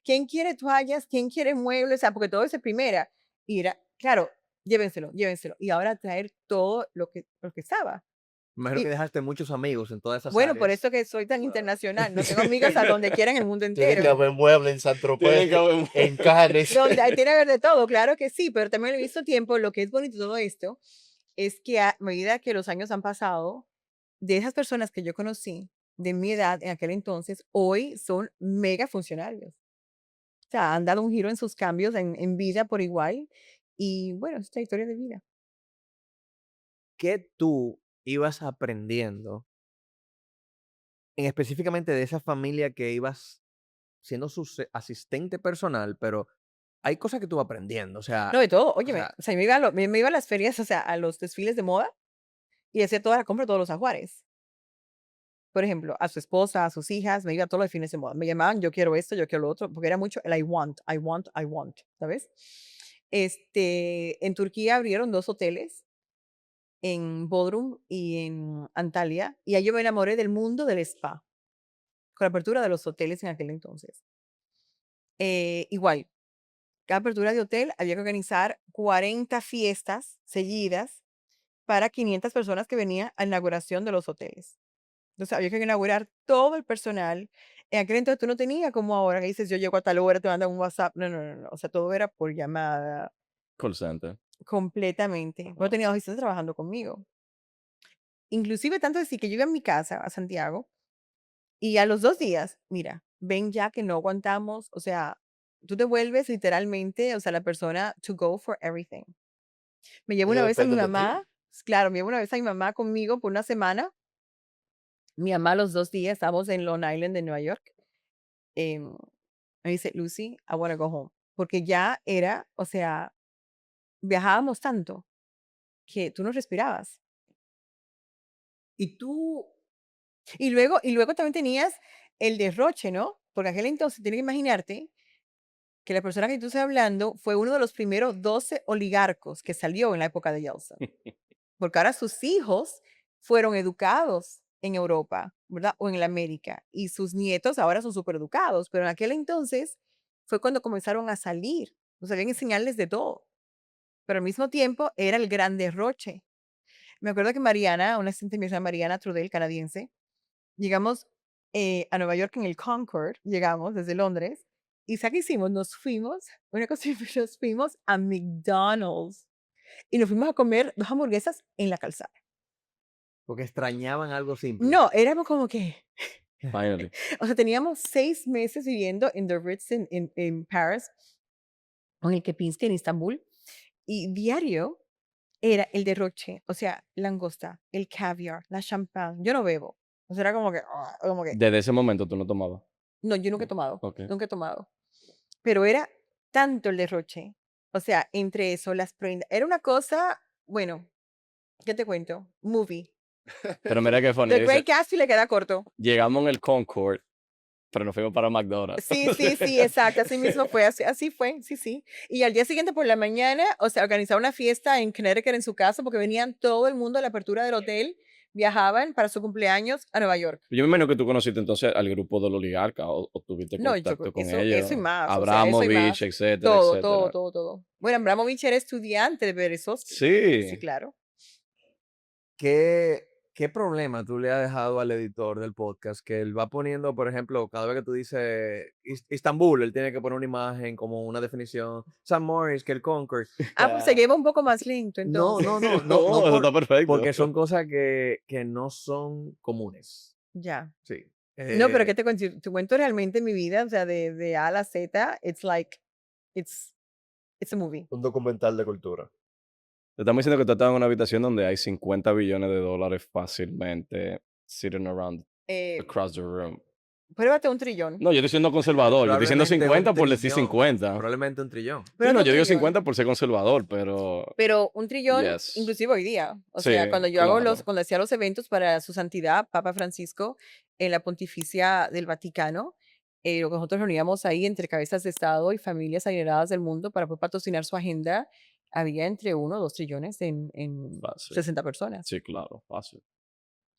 ¿Quién quiere toallas? ¿Quién quiere muebles? O sea, porque todo es de primera. Y era, claro, llévenselo, llévenselo. Y ahora traer todo lo que estaba. Imagino Y que dejaste muchos amigos en todas esas bueno, por áreas. eso que soy tan internacional. No tengo amigas a donde quiera en el mundo Tiene que entero. haber muebles en Tiene Saint-Tropez, que haber en Cannes. Donde tiene que haber de todo, claro que sí, pero también he visto tiempo. Lo que es bonito de todo esto es que a medida que los años han pasado, de esas personas que yo conocí de mi edad en aquel entonces, hoy son mega funcionarios. O sea, han dado un giro en sus cambios en vida por igual. Y bueno, es esta historia de vida. ¿Qué tú ibas aprendiendo específicamente de esa familia que ibas siendo su asistente personal, pero hay cosas que tú vas aprendiendo, o sea, No, de todo. o Óyeme, sea, o sea, me iba a las ferias, o sea, a los desfiles de moda y hacía toda la compra de todos los ajuares. por ejemplo, a su esposa, a sus hijas, me iba todos los fines de semana. Me llamaban, yo quiero esto, yo quiero lo otro, porque era mucho el I want, I want, I want, ¿sabes? En Turquía abrieron 2 hoteles, en Bodrum y en Antalya, y ahí yo me enamoré del mundo del spa, con la apertura de los hoteles en aquel entonces. Igual, cada apertura de hotel había que organizar 40 fiestas seguidas para 500 personas que venían a la inauguración de los hoteles. Entonces había que inaugurar todo el personal. En aquel entonces tú no tenías como ahora que dices, yo llego a tal hora, te mandan un WhatsApp. No, no, no, no. O sea, todo era por llamada, Call center. completamente. No tenía asistentes trabajando conmigo. Inclusive tanto así que yo iba a mi casa, a Santiago, y a los 2 días, mira, ven ya que no aguantamos, o sea, tú te vuelves literalmente, o sea, la persona to go for everything. Me llevo una Ellos vez a mi dependen de ti. mamá, claro, me llevo una vez a mi mamá conmigo por una semana. Mi mamá los 2 días, estábamos en Long Island de Nueva York. em, Me dice, Lucy, I want to go home. Porque ya era, o sea, viajábamos tanto que tú no respirabas. Y tú, Y luego también tenías el derroche, ¿no? Porque aquel entonces, tienes que imaginarte que la persona que tú estás hablando fue uno de los primeros 12 oligarcos que salió en la época de Yeltsin. Porque ahora sus hijos fueron educados en Europa, ¿verdad? O en la América. Y sus nietos ahora son súper educados. Pero en aquel entonces fue cuando comenzaron a salir. O sea, habían enseñarles de todo. Pero al mismo tiempo era el gran derroche. Me acuerdo que Mariana, una asistente mía, se llama Mariana Trudel, canadiense, llegamos a Nueva York en el Concorde, llegamos desde Londres, y ¿sabes qué hicimos? Nos fuimos, una cosa, nos fuimos a McDonald's y nos fuimos a comer 2 hamburguesas en la calzada. porque extrañaban algo simple. No, éramos como que, Finally. o sea, teníamos 6 meses viviendo en The Ritz en Paris, o en el Kempinski en Estambul, y diario era el derroche, o sea, langosta, el caviar, la champán. Yo no bebo. O sea, era como que, Desde ese momento tú no tomabas. no, yo nunca he tomado, Ok. nunca he tomado. Pero era tanto el derroche. O sea, entre eso, las prendas. Era una cosa, bueno, ¿qué te cuento? Movie. Pero mira qué funny. The Dice, Great Gatsby le queda corto. llegamos en el Concord, pero nos fuimos para McDonald's. Sí, sí, sí, exacto. Así mismo fue, así fue, sí, sí. Y al día siguiente por la mañana, o sea, organizaron una fiesta en Connecticut en su casa porque venían todo el mundo a la apertura del hotel, viajaban para su cumpleaños a Nueva York. Yo me imagino que tú conociste entonces al grupo del oligarca o tuviste No, yo contacto creo que con ellos. eso y más, o sea, eso y Abramovich, más. etcétera, Todo, etcétera. todo, todo, todo. Bueno, Abramovich era estudiante de Berezovsky. Sí, Sí. claro. ¿Qué problema tú le has dejado al editor del podcast que él va poniendo, por ejemplo, cada vez que tú dices Istambul, él tiene que poner una imagen como una definición, St. Maurice, que el Concord? Ah, pues se lleva un poco más lento No, entonces. No, eso está perfecto. porque son cosas que no son comunes. Ya. Sí. No, pero ¿qué te cuento? Te cuento realmente mi vida, o sea, de A a la Z, it's like, it's a movie. Un documental de cultura. Te estamos diciendo que tú estás en una habitación donde hay 50 billones de dólares fácilmente sitting around across the room. Pruébate 1 trillón. No, yo estoy siendo conservador. Yo estoy diciendo Probablemente 50 un por decir trillón. 50. Probablemente 1 trillón. Sí, Pruébate no, un yo digo trillón. 50 por ser conservador, pero... Pero 1 trillón, Yes. inclusive hoy día. O Sí, sea, cuando yo hago claro. cuando hacía los eventos para su santidad, Papa Francisco, en la Pontificia del Vaticano, lo que nosotros reuníamos ahí entre cabezas de Estado y familias adineradas del mundo para poder patrocinar su agenda, había entre 1 o 2 trillones en Fácil. 60 personas. Sí, claro, fácil.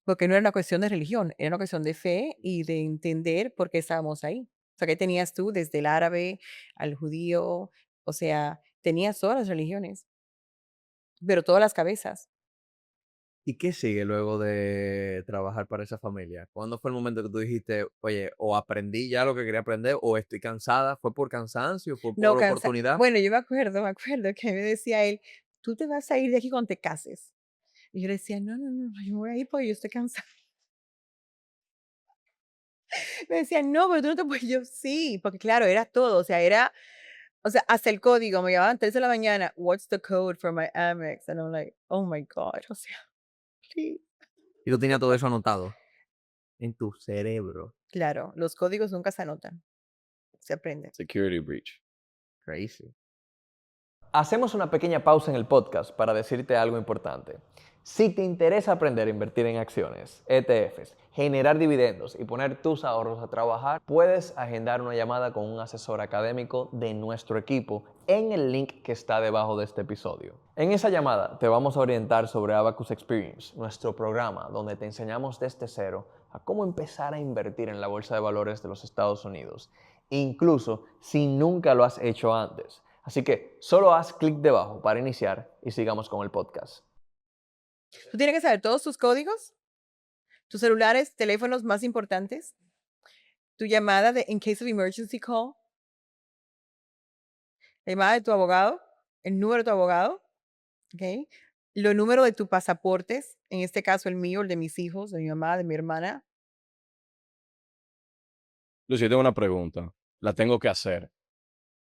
Porque no era una cuestión de religión, era una cuestión de fe y de entender por qué estábamos ahí. O sea, ¿qué tenías tú desde el árabe al judío? O sea, tenías todas las religiones, pero todas las cabezas. ¿Y qué sigue luego de trabajar para esa familia? ¿Cuándo fue el momento que tú dijiste, oye, o aprendí ya lo que quería aprender, o estoy cansada? ¿Fue por cansancio? ¿Fue por oportunidad? Bueno, yo me acuerdo que me decía él, tú te vas a ir de aquí cuando te cases. Y yo le decía, no, no, no, yo me voy a ir porque yo estoy cansada. Me decía, no, pero tú no te puedes. Yo sí, porque claro, era todo, o sea, hasta el código, me llamaban 3 de la mañana, what's the code for my Amex? And I'm like, oh my God, o sea, please. Y tú tenías todo eso anotado en tu cerebro. Claro, los códigos nunca se anotan, se aprenden. Security breach. Crazy. Hacemos una pequeña pausa en el podcast para decirte algo importante. Si te interesa aprender a invertir en acciones, ETFs, generar dividendos y poner tus ahorros a trabajar, puedes agendar una llamada con un asesor académico de nuestro equipo en el link que está debajo de este episodio. En esa llamada te vamos a orientar sobre Abacus Experience, nuestro programa donde te enseñamos desde cero a cómo empezar a invertir en la bolsa de valores de los Estados Unidos, incluso si nunca lo has hecho antes. Así que solo haz clic debajo para iniciar y sigamos con el podcast. Tú tienes que saber todos tus códigos, tus celulares, teléfonos más importantes, tu llamada de in case of emergency call, la llamada de tu abogado, el número de tu abogado, ¿ok? Los números de tus pasaportes, en este caso el mío, el de mis hijos, de mi mamá, de mi hermana. Lucy, yo tengo una pregunta. La tengo que hacer.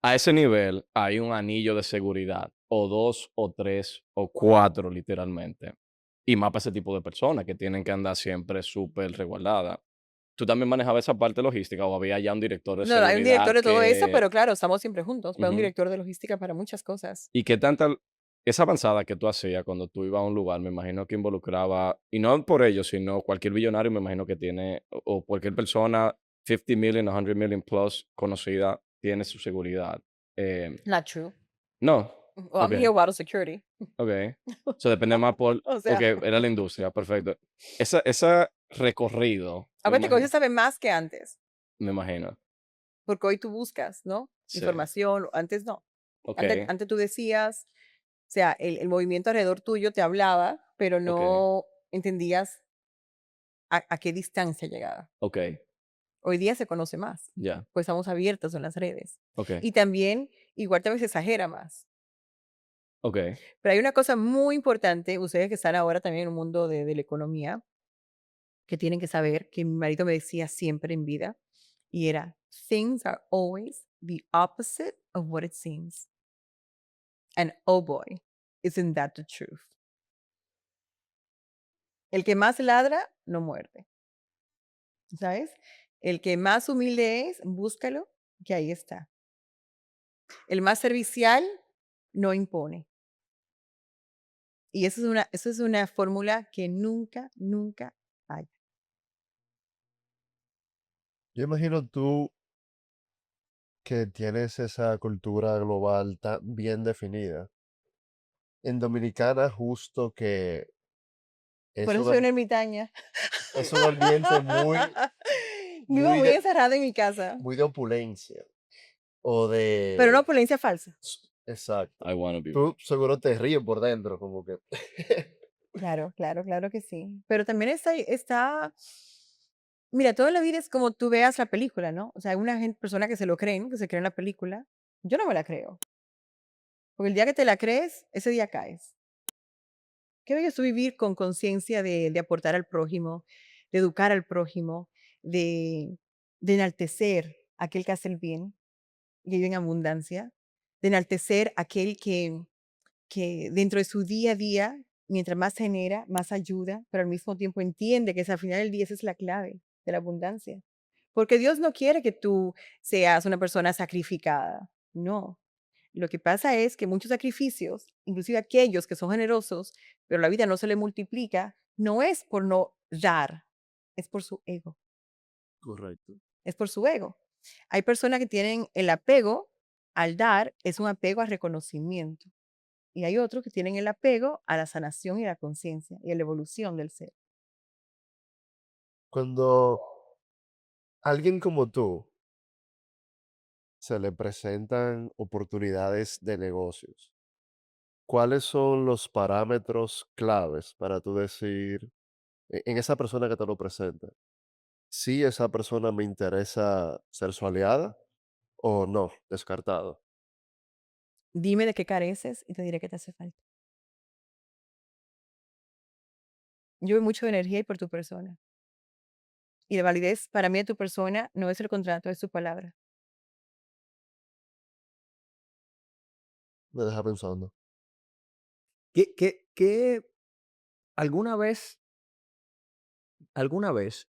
A ese nivel hay un anillo de seguridad, o 2, o 3, o 4, literalmente. Y más para ese tipo de personas que tienen que andar siempre súper resguardadas. ¿Tú también manejabas esa parte logística o había ya un director de No, hay un director seguridad de todo eso, que... pero claro, estamos siempre juntos. Pero hay un Ujú. director de logística para muchas cosas. ¿Y qué tanta... Esa avanzada que tú hacías cuando tú ibas a un lugar, me imagino que involucraba, y no por ello, sino cualquier billonario, me imagino que tiene, o cualquier persona, 50 million, 100 million plus, conocida, tiene su seguridad. Not true. No, Well, I'm ok. here about security. Ok. So depende más por... O sea, Ok, era la industria, perfecto. Ese recorrido, acuérdate que hoy se sabe más que antes. me imagino. Porque hoy tú buscas, ¿no? Sí. Información, antes no. Ok, Antes tú decías, o sea, el movimiento alrededor tuyo te hablaba, pero ok, no entendías a qué distancia llegaba. ok, Hoy día se conoce más, ya, pues estamos abiertos en las redes. ok, Y también, igual tal vez se exagera más. ok, Pero hay una cosa muy importante, ustedes que están ahora también en un mundo de la economía, que tienen que saber, que mi marido me decía siempre en vida, y era, things are always the opposite of what it seems. And oh boy, isn't that the truth. El que más ladra, no muerde. ¿Sabes? El que más humilde es, búscalo, que ahí está. El más servicial, no impone. Y eso es una fórmula que nunca, nunca hay. Yo imagino tú que tienes esa cultura global tan bien definida. En Dominicana, justo que es Por eso soy un, una ermitaña. es un ambiente muy, Vivo muy muy de, encerrada en mi casa. muy de opulencia. O Pero una de... opulencia falsa. Exacto. I wanna be... Tú seguro te ríes por dentro, como que... Claro, claro, claro que sí. Pero también mira, toda la vida es como tú veas la película, ¿no? O sea, hay una persona que se lo creen, que se creen la película. Yo no me la creo. Porque el día que te la crees, ese día caes. Qué bello es tú vivir con conciencia de aportar al prójimo, de educar al prójimo, de, de enaltecer a aquel que hace el bien y vive en abundancia, de enaltecer a aquel que dentro de su día a día, mientras más genera, más ayuda, pero al mismo tiempo entiende que al final del día esa es la clave de la abundancia. Porque Dios no quiere que tú seas una persona sacrificada, no. Lo que pasa es que muchos sacrificios, inclusive aquellos que son generosos, pero la vida no se le multiplica, no es por no dar, es por su ego, Correcto. es por su ego. Hay personas que tienen el apego al dar, es un apego al reconocimiento. Y hay otros que tienen el apego a la sanación y la conciencia y a la evolución del ser. Cuando alguien como tú se le presentan oportunidades de negocios, ¿cuáles son los parámetros claves para tú decir, en esa persona que te lo presenta, si esa persona me interesa ser su aliada o no, descartado? Dime de qué careces y te diré qué te hace falta. Yo veo mucho de energía y por tu persona. Y la validez para mí de tu persona no es el contrato, es tu palabra. Me deja pensando. ¿Qué alguna vez, alguna vez,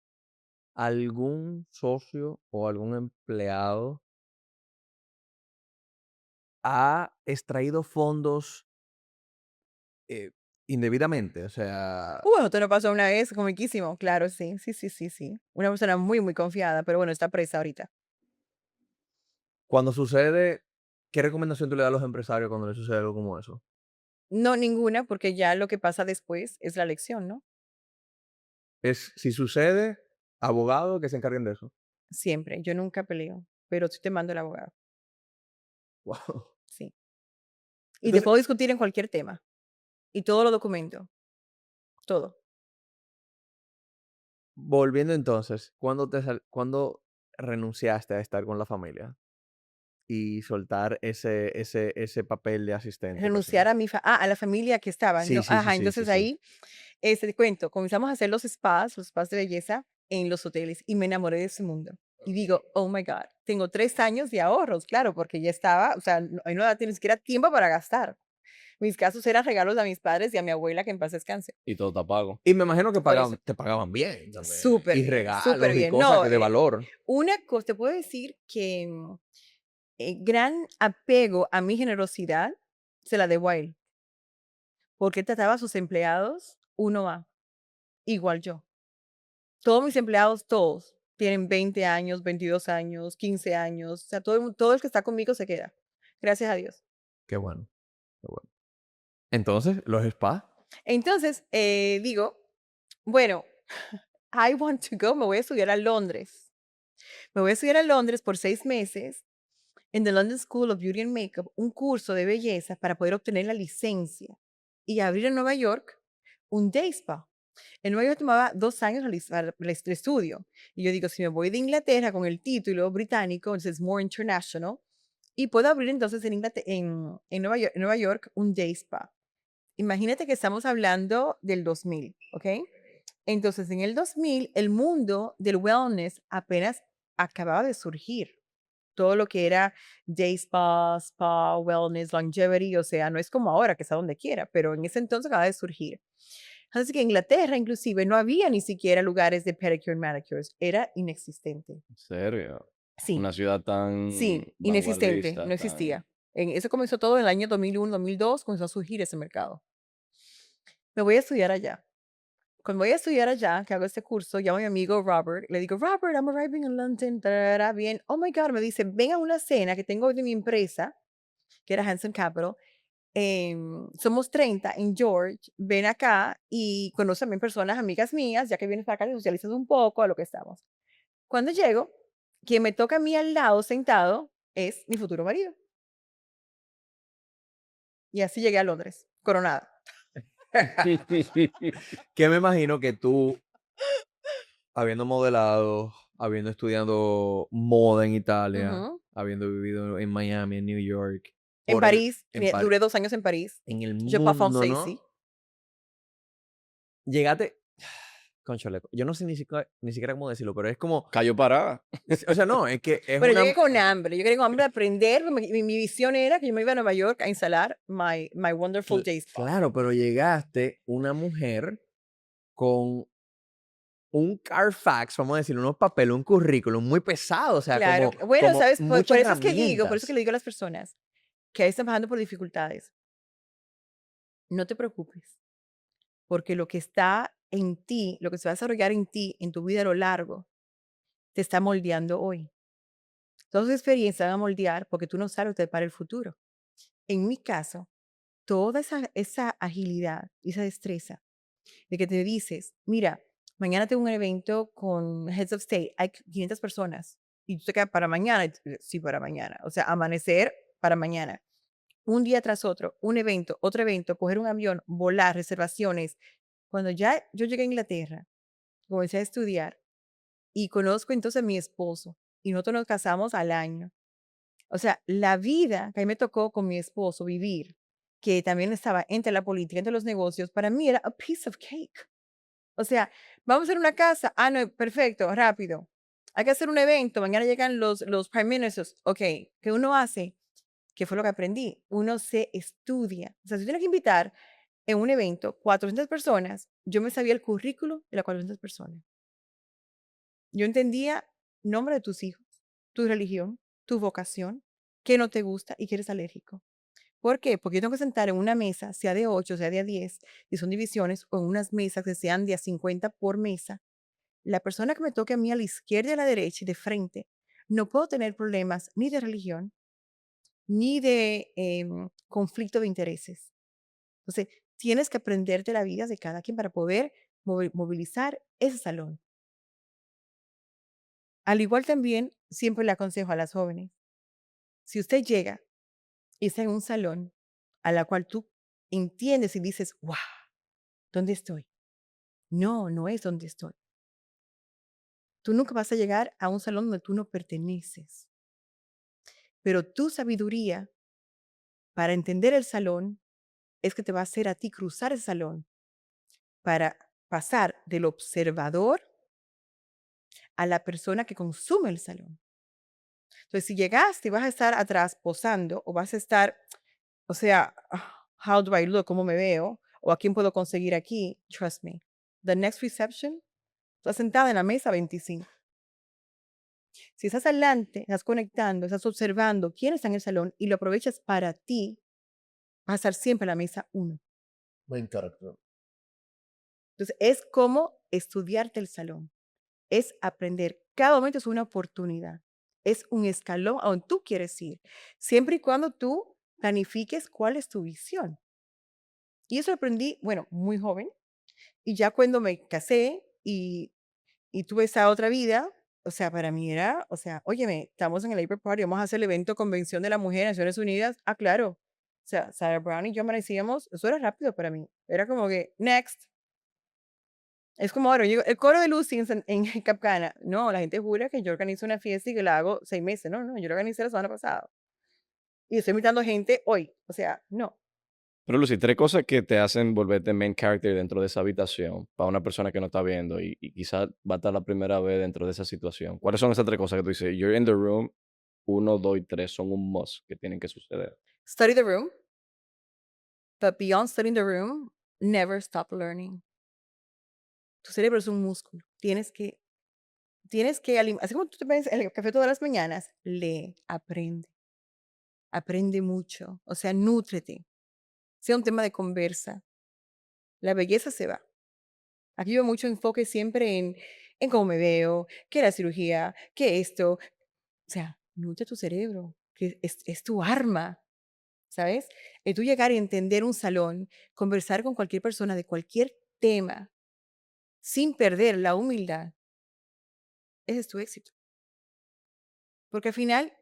algún socio o algún empleado ha extraído fondos indebidamente, o sea, Bueno, esto no pasó una vez, comiquísimo. Claro, sí, sí, sí, sí, sí. Una persona muy, muy confiada, pero bueno, está presa ahorita. cuando sucede, ¿qué recomendación tú le das a los empresarios cuando les sucede algo como eso? No, ninguna, porque ya lo que pasa después es la lección, ¿no? Es, si sucede, abogados que se encarguen de eso. Siempre. Yo nunca peleo, pero sí te mando el abogado. Wow. Sí. Y te Entonces, puedo discutir en cualquier tema. Y todo lo documento. Todo. volviendo entonces, ¿cuándo renunciaste a estar con la familia y soltar ese papel de asistente Renunciar personal? a a la familia que estaba. Sí, No, sí, sí, ajá, sí, sí, entonces sí. ahí, te cuento, comenzamos a hacer los spas de belleza en los hoteles y me enamoré de ese mundo. Y digo, oh my God, tengo 3 años de ahorros, claro, porque ya estaba, o sea, ahí no da ni siquiera tiempo para gastar. Mis casos eran regalos a mis padres y a mi abuela, que en paz descanse. Y todo está pago. Y me imagino que Por eso, te pagaban bien también. súper Y bien, súper regalos y bien. cosas No, que de valor. una cosa, te puedo decir que gran apego a mi generosidad se la debo a él, porque él trataba a sus empleados uno a, igual yo. Todos mis empleados, todos, tienen 20 años, 22 años, 15 años, o sea, todo el que está conmigo se queda. Gracias a Dios. Qué bueno, qué bueno. Entonces, los spas. Entonces, digo, bueno, I want to go, me voy a estudiar a Londres. Me voy a estudiar a Londres por 6 meses en the London School of Beauty and Makeup, un curso de belleza para poder obtener la licencia y abrir en Nueva York un day spa. En Nueva York tomaba 2 años realizar el estudio. Y yo digo, si me voy de Inglaterra con el título británico, entonces more international, y puedo abrir entonces en Nueva York un day spa. Imagínate que estamos hablando del 2000, ¿ok? Entonces, en el 2000, el mundo del wellness apenas acababa de surgir. Todo lo que era day spa, spa, wellness, longevity, o sea, no es como ahora que está donde quiera, pero en ese entonces acaba de surgir. Así que en Inglaterra, inclusive, no había ni siquiera lugares de pedicure and manicures. Era inexistente. ¿En serio? Sí, Una ciudad tan sí, inexistente, vanguardista, no tan... existía. Eso comenzó todo en el año 2001, 2002, comenzó a surgir ese mercado. Me voy a estudiar allá. Cuando voy a estudiar allá, que hago este curso, llamo a mi amigo Robert, le digo, Robert, I'm arriving in London, tarara, bien. Oh my God, me dice, ven a una cena que tengo hoy de mi empresa, que era Hanson Capital. Somos 30 en George, ven acá y conoce también personas, amigas mías, ya que vienes para acá, te socializas un poco a lo que estamos. Cuando llego, quien me toca a mí al lado sentado es mi futuro marido. Y así llegué a Londres, coronada. Que me imagino que tú, habiendo modelado, habiendo estudiado moda en Italia, Ujú. habiendo vivido en Miami, en New York, En París, en, duré 2 años en París. en el Je pas mundo, français, ¿no? sí. Llegaste, cónchale, yo no sé ni siquiera cómo decirlo, pero es como, Cayó parada. o sea, no, es que es Pero una, llegué con hambre, yo quería con hambre de aprender. Mi visión era que yo me iba a Nueva York a instalar my wonderful day spa. claro, pero llegaste una mujer con un Carfax, vamos a decir, unos papeles, un currículum muy pesado, o sea, Claro, como, bueno, como ¿sabes? Por muchas eso es que digo, por eso es que herramientas. le digo a las personas que ahí están pasando por dificultades. No te preocupes, porque lo que está en ti, lo que se va a desarrollar en ti, en tu vida a lo largo, te está moldeando hoy. Todas tus experiencias van a moldear porque tú no sabes lo que te depara el futuro. En mi caso, toda esa agilidad y esa destreza de que te dices, mira, mañana tengo un evento con Heads of State, hay 500 personas y tú te quedas para mañana, y sí, para mañana, o sea, amanecer para mañana, un día tras otro, un evento, otro evento, coger un avión, volar, reservaciones. Cuando ya yo llegué a Inglaterra, comencé a estudiar y conozco entonces a mi esposo y nosotros nos casamos al año. O sea, la vida que a mí me tocó con mi esposo vivir, que también estaba entre la política, entre los negocios, para mí era a piece of cake. O sea, vamos a hacer una casa. Ah, no, perfecto, rápido. Hay que hacer un evento. Mañana llegan los prime ministers. Ok, ¿qué uno hace? ¿Qué fue lo que aprendí? Uno se estudia. O sea, si tienes que invitar en un evento 400 personas, yo me sabía el currículo de las 400 personas. Yo entendía nombre de tus hijos, tu religión, tu vocación, qué no te gusta y qué eres alérgico. ¿Por qué? Porque yo tengo que sentar en una mesa, sea de 8, sea de 10, y son divisiones, o en unas mesas que sean de a 50 por mesa. La persona que me toque a mí a la izquierda y a la derecha y de frente, no puedo tener problemas ni de religión, ni de conflicto de intereses. Entonces, tienes que aprenderte la vida de cada quien para poder movilizar ese salón. Al igual también, siempre le aconsejo a las jóvenes, si usted llega y está en un salón a la cual tú entiendes y dices, wow, ¿dónde estoy? No, no es donde estoy. Tú nunca vas a llegar a un salón donde tú no perteneces. Pero tu sabiduría para entender el salón es que te va a hacer a ti cruzar el salón para pasar del observador a la persona que consume el salón. Entonces, si llegaste y vas a estar atrás posando o vas a estar, o sea, how do I look, cómo me veo, o a quién puedo conseguir aquí, trust me, the next reception, estás sentada en la mesa 25. Si estás adelante, estás conectando, estás observando quién está en el salón y lo aprovechas para ti, vas a estar siempre en la mesa 1. Main character. Entonces, es como estudiarte el salón. Es aprender. Cada momento es una oportunidad. Es un escalón a donde tú quieres ir. Siempre y cuando tú planifiques cuál es tu visión. Y eso lo aprendí, bueno, muy joven. Y ya cuando me casé y tuve esa otra vida, o sea, para mí era, o sea, óyeme, estamos en el Labor Party, vamos a hacer el evento Convención de la Mujer en Naciones Unidas. Ah, claro. O sea, Sarah Brown y yo amanecíamos, eso era rápido para mí. Era como que, next. Es como ahora, el coro de Lucy en Capcana. No, la gente jura que yo organizo una fiesta y que la hago 6 meses. No, no, yo la organicé la semana pasada. Y estoy invitando gente hoy. O sea, no. Pero Lucy, 3 cosas que te hacen volverte main character dentro de esa habitación para una persona que no está viendo y quizás va a estar la primera vez dentro de esa situación. ¿Cuáles son esas 3 cosas que tú dices? You're in the room, 1, 2 y 3 son un must que tienen que suceder. Study the room. But beyond studying the room, never stop learning. Tu cerebro es un músculo. Tienes que así como tú te pones el café todas las mañanas, lee, aprende. Aprende mucho. O sea, nútrete. Sea un tema de conversa. La belleza se va. Aquí veo mucho enfoque siempre en cómo me veo, que la cirugía, que esto. O sea, nutre tu cerebro, que es tu arma, ¿sabes? El tú llegar y entender un salón, conversar con cualquier persona de cualquier tema, sin perder la humildad, ese es tu éxito. Porque al final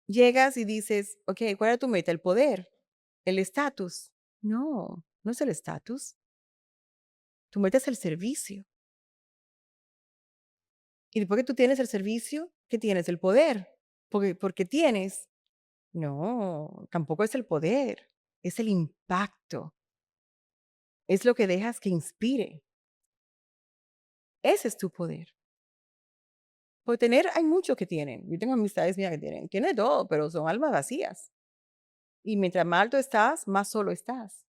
llegas y dices, ok, ¿cuál era tu meta? El poder, el estatus. No, no es el estatus. Tu meta es el servicio. Y después que tú tienes el servicio, ¿qué tienes? El poder. Porque tienes. No, tampoco es el poder. Es el impacto. Es lo que dejas que inspire. Ese es tu poder. Por tener, hay muchos que tienen. Yo tengo amistades mías que tienen todo, pero son almas vacías. Y mientras más alto estás, más solo estás.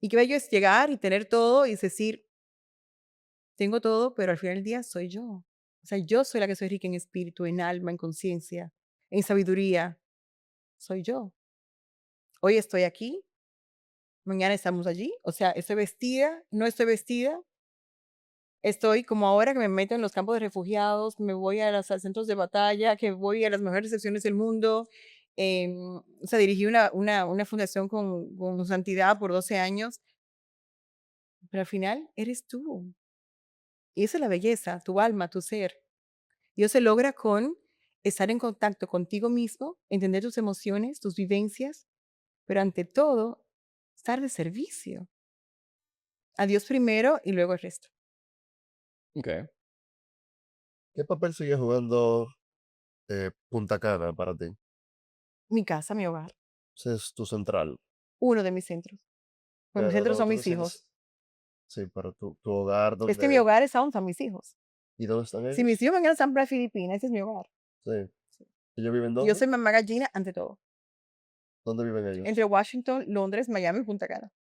Y qué bello es llegar y tener todo y decir, tengo todo, pero al final del día soy yo. O sea, yo soy la que soy rica en espíritu, en alma, en conciencia, en sabiduría. Soy yo. Hoy estoy aquí, mañana estamos allí. O sea, estoy vestida, no estoy vestida. Estoy como ahora que me meto en los campos de refugiados, me voy a los centros de batalla, que voy a las mejores secciones del mundo. O sea, dirigí una fundación con santidad por 12 años. Pero al final eres tú. Y esa es la belleza, tu alma, tu ser. Y eso se logra con estar en contacto contigo mismo, entender tus emociones, tus vivencias, pero ante todo, estar de servicio. A Dios primero y luego el resto. Okay. ¿Qué papel sigue jugando Punta Cana para ti? Mi casa, mi hogar. Ese es tu central. Uno de mis centros. Pues mis Pero centros no, son tú mis decías, hijos. sí, pero tu hogar, Es que mi hogar es aún son mis hijos. ¿y dónde están ellos? Si mis hijos mañana están para Filipinas, ese es mi hogar. Sí. ¿Ellos viven Y dónde? yo soy mamá gallina ante todo. ¿Dónde viven ellos? Entre Washington, Londres, Miami y Punta Cana.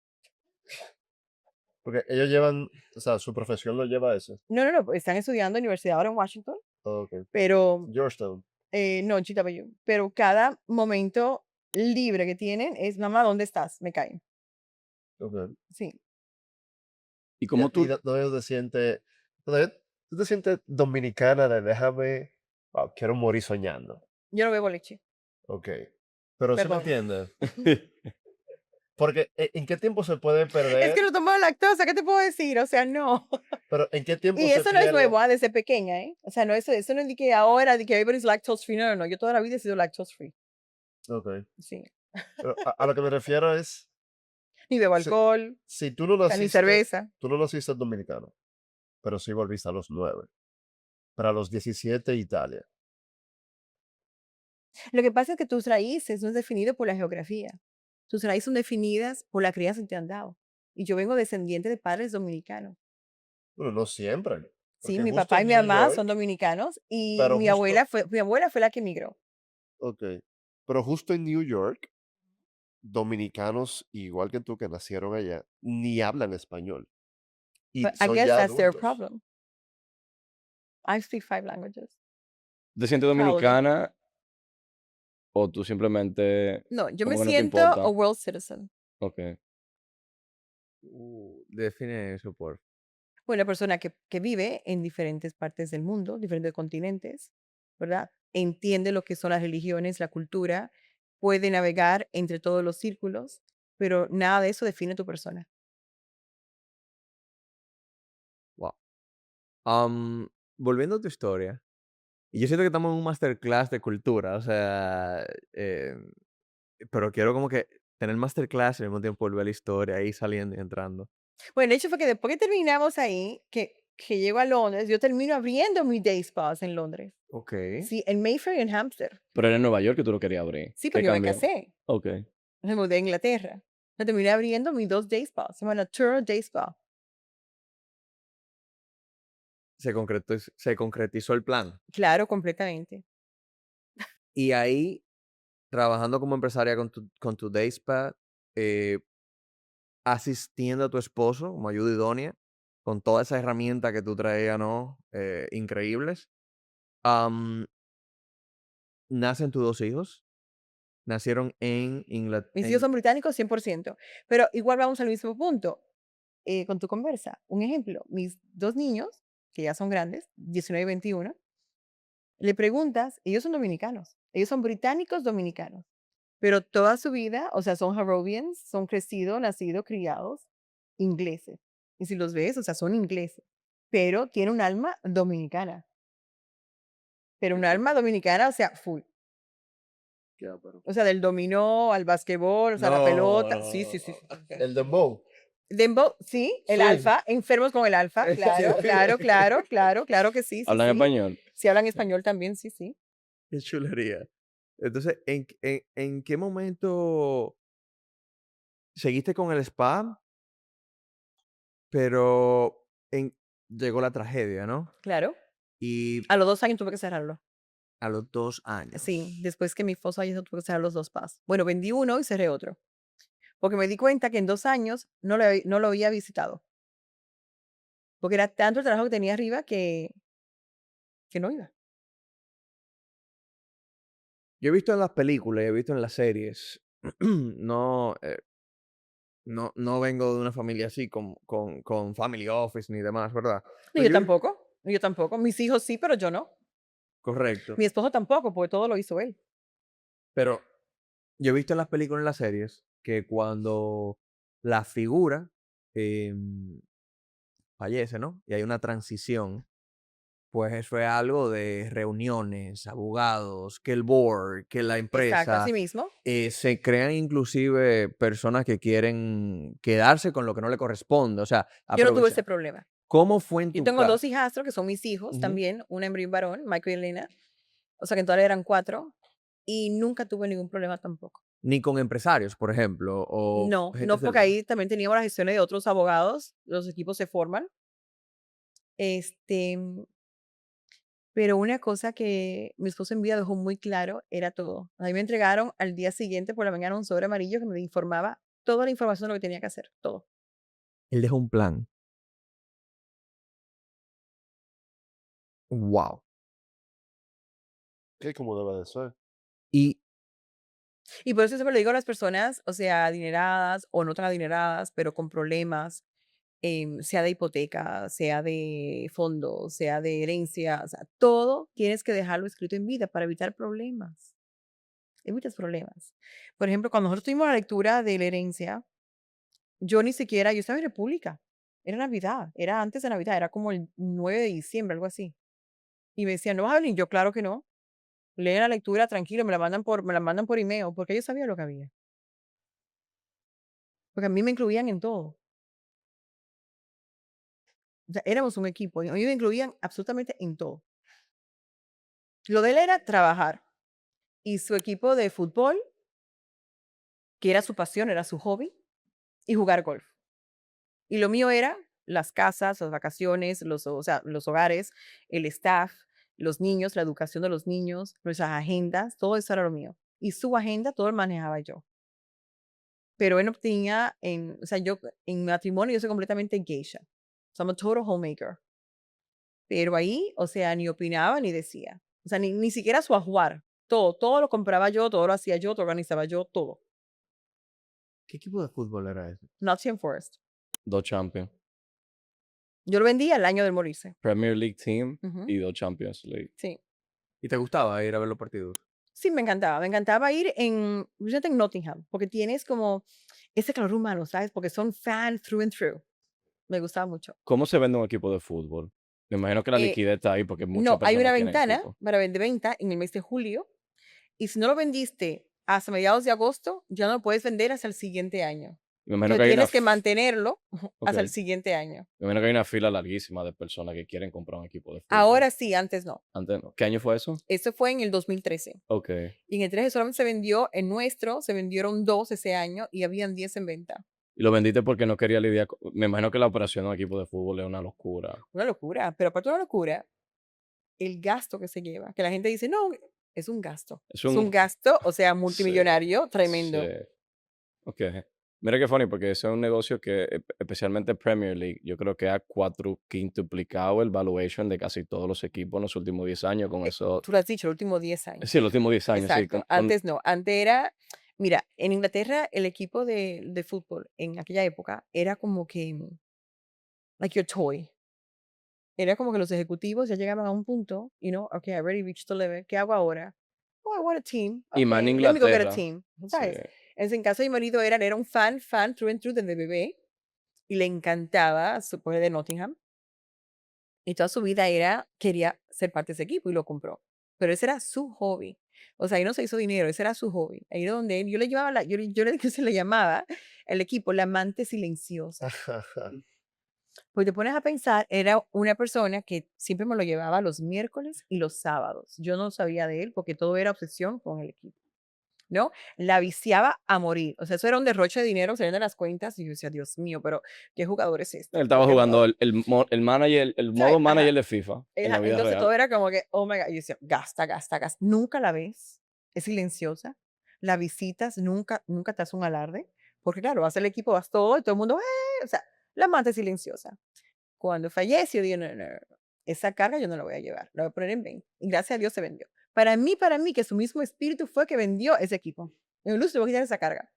Porque ellos llevan, o sea, su profesión lo lleva a eso. No, están estudiando en la universidad ahora en Washington, Oh, ok. pero Georgetown. No, GW. Pero cada momento libre que tienen es, mamá, ¿dónde estás? Me caen. Ok. Sí. ¿Y cómo tú? ¿Todavía tú te sientes dominicana de déjame, wow, quiero morir soñando? Yo no bebo leche. Ok. Pero sí me Perdón. entiendes. Porque ¿en qué tiempo se puede Es que perder? no tomo lactosa, ¿qué te puedo decir? O sea, no. Pero ¿en qué tiempo Y se eso no es nuevo, pierde? desde pequeña, ¿eh? O sea, no, eso no es de que ahora, de que everybody's lactose free. No, no, no. Yo toda la vida he sido lactose free. Ok. Sí. Pero a lo que me refiero es, Ni bebo si, alcohol, si tú no o sea, ni naciste, cerveza. tú no naciste dominicano, pero sí volviste a los 9. Para los 17 Italia. Lo que pasa es que tus raíces no es definido por la geografía. Tus raíces son definidas por la crianza que te han dado. Y yo vengo descendiente de padres dominicanos. Bueno, no siempre. Sí, Porque mi justo papá y en mi New mamá York, son dominicanos y pero justo, mi abuela fue la que emigró. ok, pero justo en New York, dominicanos, igual que tú, que nacieron allá, ni hablan español. Y But I son guess ya that's their adultos. problem. I speak 5 languages. ¿Te sientes Proudly. dominicana o tú simplemente No, yo me como que no te siento a importa? world citizen. Ok. Define eso, por. Una persona que vive en diferentes partes del mundo, diferentes continentes, ¿verdad? Entiende lo que son las religiones, la cultura, puede navegar entre todos los círculos, pero nada de eso define tu persona. Wow. Volviendo a tu historia, y yo siento que estamos en un masterclass de cultura, o sea, pero quiero como que tener masterclass y al mismo tiempo volver a la historia, ir saliendo y entrando. Bueno, el hecho fue que después que terminamos ahí, que llego a Londres, yo termino abriendo mi day spas en Londres. Ok. Sí, en Mayfair y en Hampstead. Pero era en Nueva York que tú lo querías abrir. Sí, ¿Qué pero yo me cambió? casé. Ok. Me mudé a Inglaterra. Yo terminé abriendo mis 2 day spas. Se llama Tour Day Spa. Se concretizó el plan. Claro, completamente. Y ahí, trabajando como empresaria con tu day spa, eh, asistiendo a tu esposo como ayuda idónea, con toda esa herramienta que tú traías, ¿no? Increíbles. Nacen tus 2 hijos. Nacieron en Inglaterra. Mis hijos son británicos 100%. Pero igual vamos al mismo punto con tu conversa. Un ejemplo, mis 2 niños, que ya son grandes, 19 y 21, le preguntas, ellos son dominicanos. Ellos son británicos dominicanos. Pero toda su vida, o sea, son Harrovians, son crecidos, nacidos, criados, ingleses. Y si los ves, o sea, son ingleses. Pero tiene un alma dominicana. Pero un alma dominicana, o sea, full. O sea, del dominó al basquetbol, o sea, la pelota. Sí, sí, sí. El dembow. Dembow, sí, el Sí. alfa, enfermos con el alfa, claro, claro, claro, claro, claro que sí, sí, ¿Hablan sí. español? Si hablan español también, sí, sí. Qué chulería. Entonces, ¿en qué momento seguiste con el spa? Pero llegó la tragedia, ¿no? Claro. Y A los 2 años tuve que cerrarlo. a los 2 años. Sí, después que mi esposo falleció, tuve que cerrar los 2 spas. Bueno, vendí uno y cerré otro. Porque me di cuenta que en 2 años no lo había visitado. Porque era tanto el trabajo que tenía arriba que no iba. Yo he visto en las películas, he visto en las series. No, no vengo de una familia así con family office ni demás, ¿verdad? No, Pero yo tampoco. Yo tampoco. Mis hijos sí, pero yo no. Correcto. Mi esposo tampoco, porque todo lo hizo él. Pero yo he visto en las películas y en las series que cuando la figura fallece, ¿no? Y hay una transición, pues eso es algo de reuniones, abogados, que el board, que la Exacto, así empresa. mismo. Se crean inclusive personas que quieren quedarse con lo que no le corresponde. O sea, Yo no tuve ese aprovechar. problema. ¿Cómo fue en Yo tu tengo 2 caso? hijastros que son mis hijos Ujú. también, una hembra y un varón, Michael y Elena. O sea que en total eran 4 y nunca tuve ningún problema tampoco. Ni con empresarios, por ejemplo, o No, gente no porque cercana. ahí también teníamos las gestiones de otros abogados, los equipos se forman. Este, pero una cosa que mi esposo en vida dejó muy claro era todo. A mí me entregaron al día siguiente por la mañana un sobre amarillo que me informaba toda la información de lo que tenía que hacer, todo. Él dejó un plan. Wow. Que como debe de ser. Y Y por eso siempre le digo a las personas, o sea, adineradas o no tan adineradas, pero con problemas, sea de hipoteca, sea de fondo, sea de herencia, o sea, todo tienes que dejarlo escrito en vida para evitar problemas. Hay muchos problemas. Por ejemplo, cuando nosotros tuvimos la lectura de la herencia, yo ni siquiera, yo estaba en República. Era Navidad, era antes de Navidad, era como el 9 de diciembre, algo así. Y me decían, ¿no vas a venir? Yo, claro que no. Leen la lectura tranquilo, me la mandan por email, porque yo sabía lo que había. Porque a mí me incluían en todo. O sea, éramos un equipo, y a mí me incluían absolutamente en todo. Lo de él era trabajar. Y su equipo de fútbol, que era su pasión, era su hobby, y jugar golf. Y lo mío era las casas, las vacaciones, o sea, los hogares, el staff, los niños, la educación de los niños, nuestras agendas, todo eso era lo mío. Y su agenda, todo lo manejaba yo. Pero él no tenía, o sea, yo en matrimonio yo soy completamente geisha. So I'm a total homemaker. Pero ahí, o sea, ni opinaba ni decía. O sea, ni siquiera su ajuar. Todo lo compraba yo, todo lo hacía yo, todo organizaba yo, todo. ¿qué equipo de fútbol era ese? Nottingham Forest. 2 Champions. Yo lo vendía al año de morirse. Premier League Team Ujú, y 2 Champions League. sí. ¿Y te gustaba ir a ver los partidos? Sí, me encantaba. Me encantaba ir especialmente en Nottingham, porque tienes como ese calor humano, ¿sabes? Porque son fans through and through. Me gustaba mucho. ¿Cómo se vende un equipo de fútbol? Me imagino que la Eh, liquidez está ahí porque muchas No, hay una personas tienen ventana equipo. para de venta en el mes de julio, y si no lo vendiste hasta mediados de agosto, ya no lo puedes vender hasta el siguiente año. Me imagino que Entonces hay una tienes que mantenerlo hasta el ok. siguiente año. Me imagino que hay una fila larguísima de personas que quieren comprar un equipo de fútbol. Ahora sí, antes no. Antes no. ¿Qué año fue eso? Eso fue en el 2013. Ok. Y en el 13 solamente se vendió, en nuestro, se vendieron 2 ese año y habían 10 en venta. Y lo vendiste porque no quería lidiar con... Me imagino que la operación de un equipo de fútbol es una locura. Una locura, pero aparte de una locura, el gasto que se lleva, que la gente dice, no, es un gasto. Es Es un un... gasto, o sea, Sí, multimillonario, tremendo. sí. Ok. Mira qué funny, porque ese es un negocio que, especialmente Premier League, yo creo que ha quintuplicado el valuation de casi todos los equipos en los últimos 10 años con eso. Tú lo has dicho, los últimos 10 años. Sí, los últimos 10 años, sí. Exacto. Antes no, antes era, mira, en Inglaterra el equipo de fútbol en aquella época era como que, like your toy. Era como que los ejecutivos ya llegaban a un punto, okay, I already reached the level, ¿qué hago ahora? Oh, I want a team. Y más en Okay, let me go get a Inglaterra. team. Sí. ¿Sabes? En caso de mi marido era un fan through and through desde bebé y le encantaba su pueblo de Nottingham. Y toda su vida quería ser parte de ese equipo y lo compró. Pero ese era su hobby. O sea, ahí no se hizo dinero, ese era su hobby. Ahí era donde yo le llevaba, se le llamaba el equipo la amante silenciosa. Pues te pones a pensar, era una persona que siempre me lo llevaba los miércoles y los sábados. Yo no sabía de él porque todo era obsesión con el equipo, ¿no? La viciaba a morir. O sea, eso era un derroche de dinero saliendo de las cuentas y yo decía, Dios mío, pero ¿qué jugador es este? Él estaba ¿Qué jugando jugador? el manager, el ¿Sabes? modo manager Ajá. de FIFA en la vida Entonces todo real. era como que, oh my God. Y yo decía, gasta, gasta, gasta. Nunca la ves. Es silenciosa. La visitas, nunca te hace un alarde. Porque claro, vas al equipo, vas todo y todo el mundo, O sea, la amante silenciosa. Cuando falleció, dije, no, no, no, esa carga yo no la voy a llevar, la voy a poner en 20. Y gracias a Dios se vendió. Para mí, que su mismo espíritu fue que vendió ese equipo. En luz, te voy a quitar esa carga.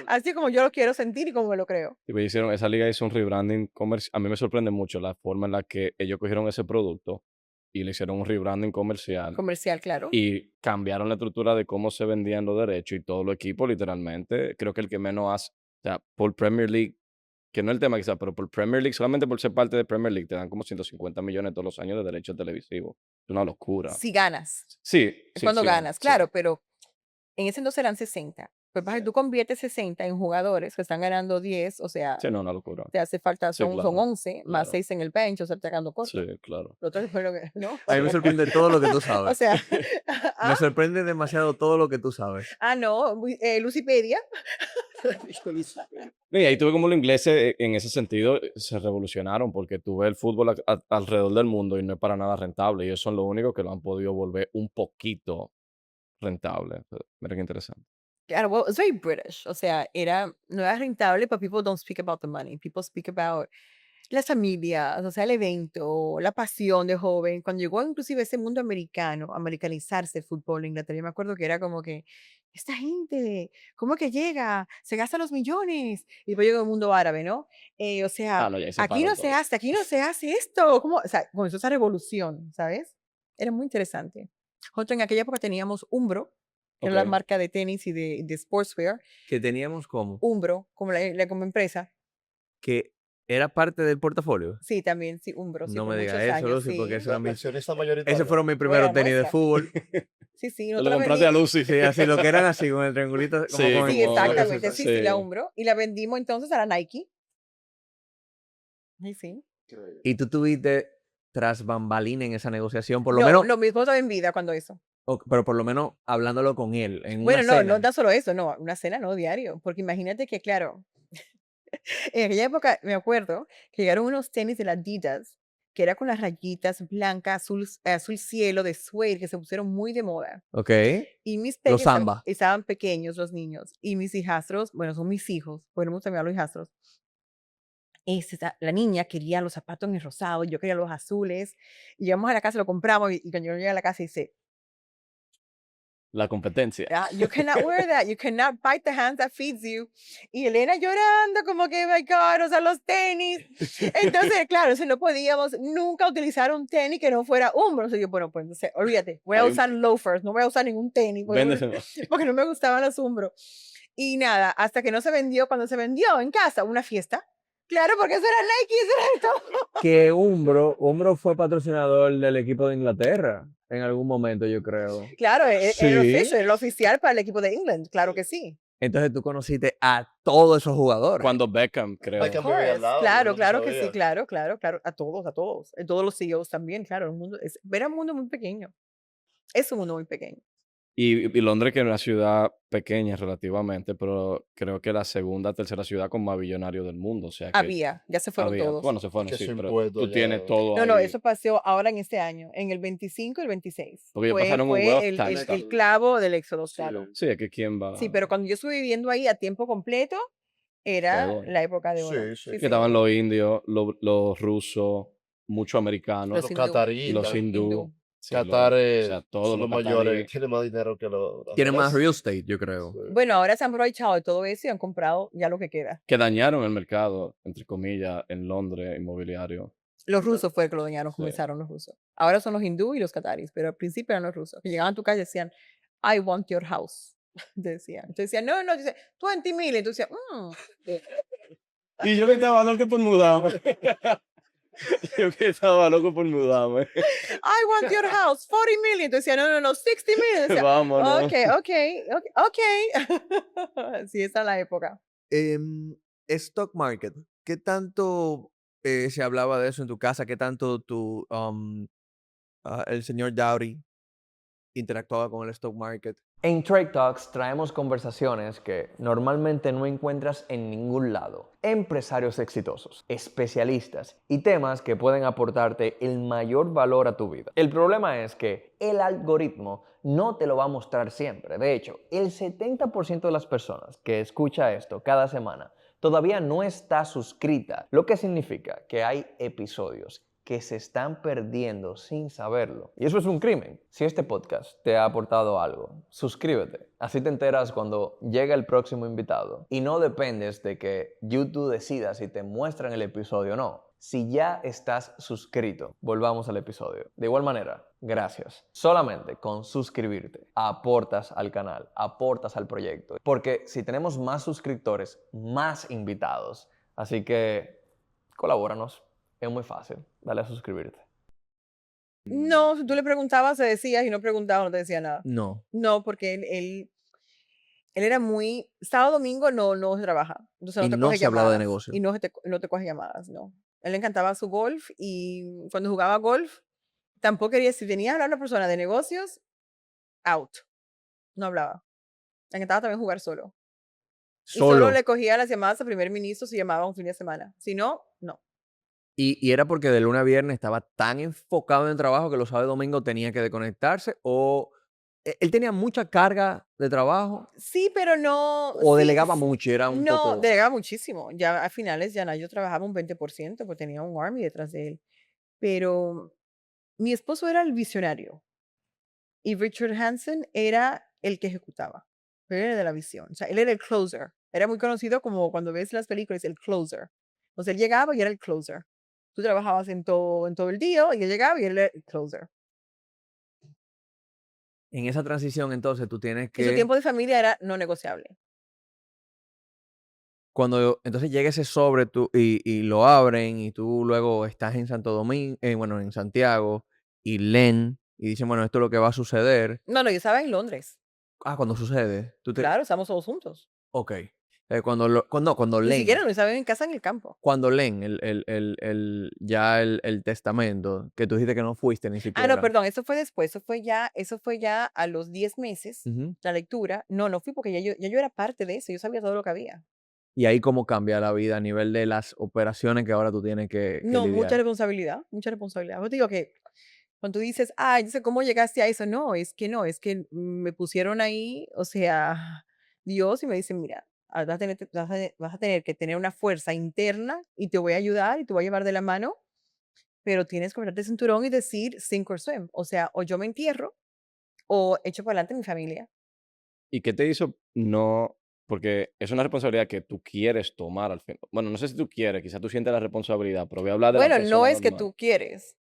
Así como yo lo quiero sentir y como lo creo. Y pues esa liga hizo un rebranding comercial. A mí me sorprende mucho la forma en la que ellos cogieron ese producto y le hicieron un rebranding comercial Comercial, claro. y cambiaron la estructura de cómo se vendían los derechos y todo el equipo, literalmente. Creo que el que menos hace, o sea, por Premier League, que no es el tema quizás, pero por Premier League, solamente por ser parte de Premier League, te dan como 150 millones todos los años de derechos televisivos. Es una locura. Si ganas. Sí, Es sí, cuando sí, ganas, sí. claro, pero en ese entonces eran 60. Pues pasa que tú conviertes 60 en jugadores que están ganando 10, o sea, Sí, no, una locura. te hace falta, Sí, son claro, 11, más claro. 6 en el bench, o sea, te ganando corto. Sí, claro. Lo otro fue lo que, ¿no? A mí me sorprende todo lo que tú O sabes. sea, Me sorprende demasiado todo lo que tú sabes. no, Lucipedia. Y ahí tuve como los ingleses en ese sentido se revolucionaron porque tú ves el fútbol alrededor del mundo y no es para nada rentable. Y ellos son los únicos que lo han podido volver un poquito rentable. Mira qué interesante. Claro, well, it's very British. O sea, no era rentable, but people don't speak about the money. People speak about las familias, o sea, el evento, la pasión de joven, cuando llegó inclusive ese mundo americano, americanizarse el fútbol en Inglaterra, yo me acuerdo que era como que, esta gente, ¿cómo que llega? Se gasta los millones. Y después llegó el mundo árabe, ¿no? O sea, No, ya ahí se paró todo. aquí no se hace esto. ¿Cómo? O sea, comenzó esa revolución, ¿sabes? Era muy interesante. Nosotros en aquella época teníamos Umbro, que era la Ok. marca de tenis y de sportswear. Que teníamos como Umbro, como como empresa. que era parte del portafolio. Sí, también, sí, Umbro, sí, No por me muchos digas eso, años, Lucy, porque sí. eso era mi... Accionista mayoritaria. Esos fueron mis Fue primeros la tenis de nuestra. fútbol. Sí, sí, Te lo nosotros la compraste a vendimos. Lucy. Sí, así, lo que eran así, con el triangulito, como Sí, con Sí, el... como- exactamente, sí, sí, la sí. Umbro. Y la vendimos entonces a la Nike. Sí, sí. Y tú tuviste tras bambalina en esa negociación, por lo No, menos, lo mismo estaba en vida cuando eso. pero por lo menos hablándolo con él, en una Bueno, no, cena. no tan solo eso, no, una cena no diario, porque imagínate que, claro, en aquella época me acuerdo que llegaron unos tenis de la Adidas, que era con las rayitas blancas, azul cielo, de suede, que se pusieron muy de moda. Ok. Y mis Los peques Samba. estaban pequeños, los niños, y mis hijastros, bueno, son mis hijos, bueno, me gusta los hijastros. La niña quería los zapatos en rosado, yo quería los azules. Y llegamos a la casa, lo compramos, y cuando yo llegué a la casa dice, La competencia. You cannot wear that, you cannot bite the hand that feeds you. Y Elena llorando como que, my God, o sea, los tenis. Entonces, claro, no podíamos nunca utilizar un tenis que no fuera Umbro. Entonces yo, bueno, pues entonces, olvídate, voy a Hay un- usar loafers, no voy a usar ningún tenis, Véndeselo. porque no me gustaban los Umbro. Y nada, hasta que no se vendió, cuando se vendió en casa, una fiesta. Claro, porque eso era Nike, eso era todo. Que Umbro fue patrocinador del equipo de Inglaterra en algún momento, yo creo. Claro, Sí. era el oficial para el equipo de England, claro que sí. Entonces tú conociste a todos esos jugadores. Cuando Beckham, creo. Beckham Of vivía al course. lado, Claro, yo no claro que sí, sabía. claro, claro, claro, a todos, todos los CEOs también, claro, era un mundo muy pequeño, es un mundo muy pequeño. Y Londres, que es una ciudad pequeña relativamente, pero creo que la segunda, tercera ciudad con más billonarios del mundo. O sea que Ya se fueron había. todos. Bueno, se fueron, Que sí, su pero impuesto tú ya- tienes todo No, ahí. eso pasó ahora en este año, en el 25 y el 26. Porque ellos Fue, pasaron un fue wealth el, tax el también. clavo del éxodo, claro. Sí, es que quién va. Sí, pero cuando yo estuve viviendo ahí a tiempo completo, era Todo. la época de oro. Sí, sí. Que estaban los indios, los rusos, muchos americanos, Los Los hindú. cataríes. los hindú. hindú. Sí, Qatar o sea, todos son los los mayores, cataríes. tienen más dinero que los... Tiene más demás. real estate, yo creo. Sí. Bueno, ahora se han aprovechado de todo eso y han comprado ya lo que queda. Que dañaron el mercado, entre comillas, en Londres, inmobiliario. Los rusos fue que lo dañaron, Sí. comenzaron los rusos. Ahora son los hindú y los cataríes, pero al principio eran los rusos. Que llegaban a tu casa y decían, I want your house. Decían. Entonces decían, no, dice, 20,000. Entonces decían, Y yo que estaba loco por mudarme. Yo que estaba loco por mudarme. I want your house, 40,000,000. Entonces decían, no, 60,000. Decían, Vámonos. ok. Sí, esa es la época. Stock market, ¿qué tanto se hablaba de eso en tu casa? ¿Qué tanto el señor Dowdy interactuaba con el stock market? En Trade Talks traemos conversaciones que normalmente no encuentras en ningún lado. Empresarios exitosos, especialistas y temas que pueden aportarte el mayor valor a tu vida. El problema es que el algoritmo no te lo va a mostrar siempre. De hecho, el 70% de las personas que escucha esto cada semana todavía no está suscrita, lo que significa que hay episodios que se están perdiendo sin saberlo. Y eso es un crimen. Si este podcast te ha aportado algo, suscríbete. Así te enteras cuando llega el próximo invitado. Y no dependes de que YouTube decida si te muestran el episodio o no. Si ya estás suscrito, volvamos al episodio. De igual manera, gracias. Solamente con suscribirte, aportas al canal, aportas al proyecto. Porque si tenemos más suscriptores, más invitados. Así que colabóranos. Es muy fácil. Dale a suscribirte. No, si tú le preguntabas, se decía, y no preguntabas, no te decía nada. No. No, porque él era muy... Sábado, domingo no se trabaja. Entonces Y te no coge se hablaba de llamadas, negocio. Y no te coge llamadas, no. A él le encantaba su golf y cuando jugaba golf, tampoco quería, si venía a hablar a una persona de negocios, out. No hablaba. Le encantaba también jugar solo. Y solo le cogía las llamadas al primer ministro si llamaba un fin de semana. Si no, no. Y era porque de lunes a viernes estaba tan enfocado en el trabajo que los sábados y domingos tenía que desconectarse o él tenía mucha carga de trabajo Sí, pero no. o Sí, delegaba mucho y era un no, poco... delegaba muchísimo. Ya a finales, ya yo trabajaba un 20%, porque tenía un army detrás de él. Pero mi esposo era el visionario y Richard Hansen era el que ejecutaba. Él era de la visión. O sea, él era el closer. Era muy conocido como cuando ves las películas, el closer. O sea, él llegaba y era el closer. Tú trabajabas en todo el día y él llegaba y él era el closer. En esa transición, entonces, tú tienes Y su que... tiempo de familia era no negociable. Cuando entonces llega ese sobre tú, y lo abren y tú luego estás en Santo Domingo, bueno, en Santiago, y leen y dicen, bueno, esto es lo que va a suceder. No, yo estaba en Londres. Cuando sucede, Claro, estamos todos juntos. Ok. Cuando Ni leen, siquiera no estaba en casa en el campo. cuando leen el testamento, que tú dijiste que no fuiste ni Ah, siquiera. no, perdón, eso fue después. Eso fue ya a los 10 meses, Ujú. la lectura. No fui porque ya yo era parte de eso. Yo sabía todo lo que había. Y ahí cómo cambia la vida a nivel de las operaciones que ahora tú tienes que No, mucha lidiar. responsabilidad, mucha responsabilidad. Yo te digo que cuando tú dices, yo sé cómo llegaste a eso, no, es que me pusieron ahí, o sea, Dios, y me dicen, mira, vas a tener que tener una fuerza interna y te voy a ayudar y te voy a llevar de la mano, pero tienes que ponerte el cinturón y decir sink or swim, o sea, o yo me entierro o echo para adelante mi familia. ¿Y qué te hizo no? Porque es una responsabilidad que tú quieres tomar al fin. Bueno, no sé si tú quieres, quizás tú sientes la responsabilidad, pero voy a hablar de la Bueno, no persona es que normal. tú quieres,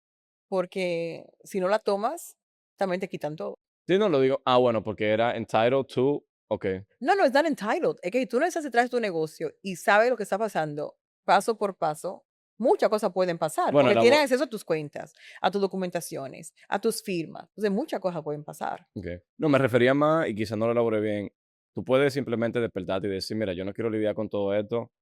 porque si no la tomas, también te quitan todo. Sí, no lo digo. Bueno, porque era entitled to. Ok. No, es not entitled. Es que tú no estás detrás de tu negocio y sabes lo que está pasando paso por paso. Muchas cosas pueden pasar Bueno, porque tienes acceso a tus cuentas, a tus documentaciones, a tus firmas. Entonces, muchas cosas pueden pasar. ok. No, me refería más, y quizás no lo elaboré bien. Tú puedes simplemente despertarte y decir, mira, yo no quiero lidiar con todo esto.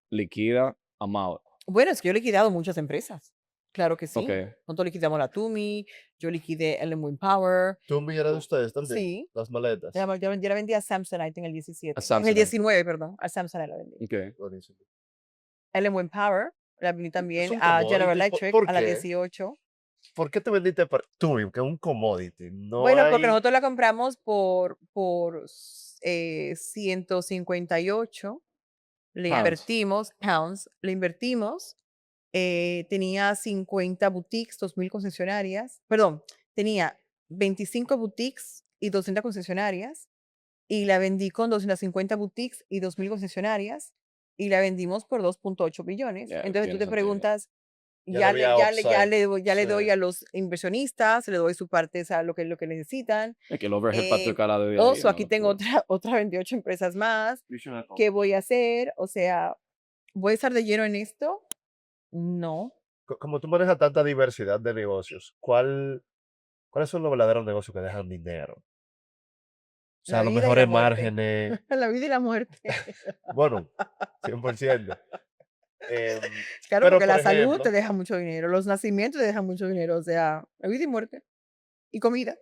Liquida, I'm out. Bueno, es que yo he liquidado muchas empresas. Claro que Ok. sí. Nosotros liquidamos la Tumi, yo liquidé Ellen Wind Power. ¿Tú me de ustedes también? Sí. Las maletas. Yo la vendí a Samsonite en el 17. A En el Samsonite. 19, perdón. A Samsonite la vendí. Ok. Buenísimo. Ellen Wind Power la vendí Es también un a General commodity. Electric ¿Por a la qué? 18. ¿Por qué te vendiste para tú, que es un commodity? No Bueno, porque hay. nosotros la compramos por 158, le Pounds. invertimos, pounds, le invertimos, tenía 50 boutiques, 2000 concesionarias, perdón, tenía 25 boutiques y 200 concesionarias, y la vendí con 250 boutiques y 2000 concesionarias, y la vendimos por 2.8 billones. Ya, Entonces tú tiene te sentido. preguntas, Ya le había upside. ya le Sí. doy a los inversionistas, le doy su parte, o sea, lo que necesitan. Es que el overhead para tu escala de día a día, Oso, aquí no tengo locura. otra 28 empresas más. ¿Qué voy a hacer? O sea, ¿voy a estar de lleno en esto? No. Como tú manejas tanta diversidad de negocios, ¿cuáles son los verdaderos negocios que dejan dinero? O sea, La los vida y mejores la muerte. márgenes. La vida y la muerte. Bueno, 100%. Em, Claro, pero, porque por la salud ejemplo, te deja mucho dinero, los nacimientos te dejan mucho dinero, o sea, la vida y muerte. Y comida.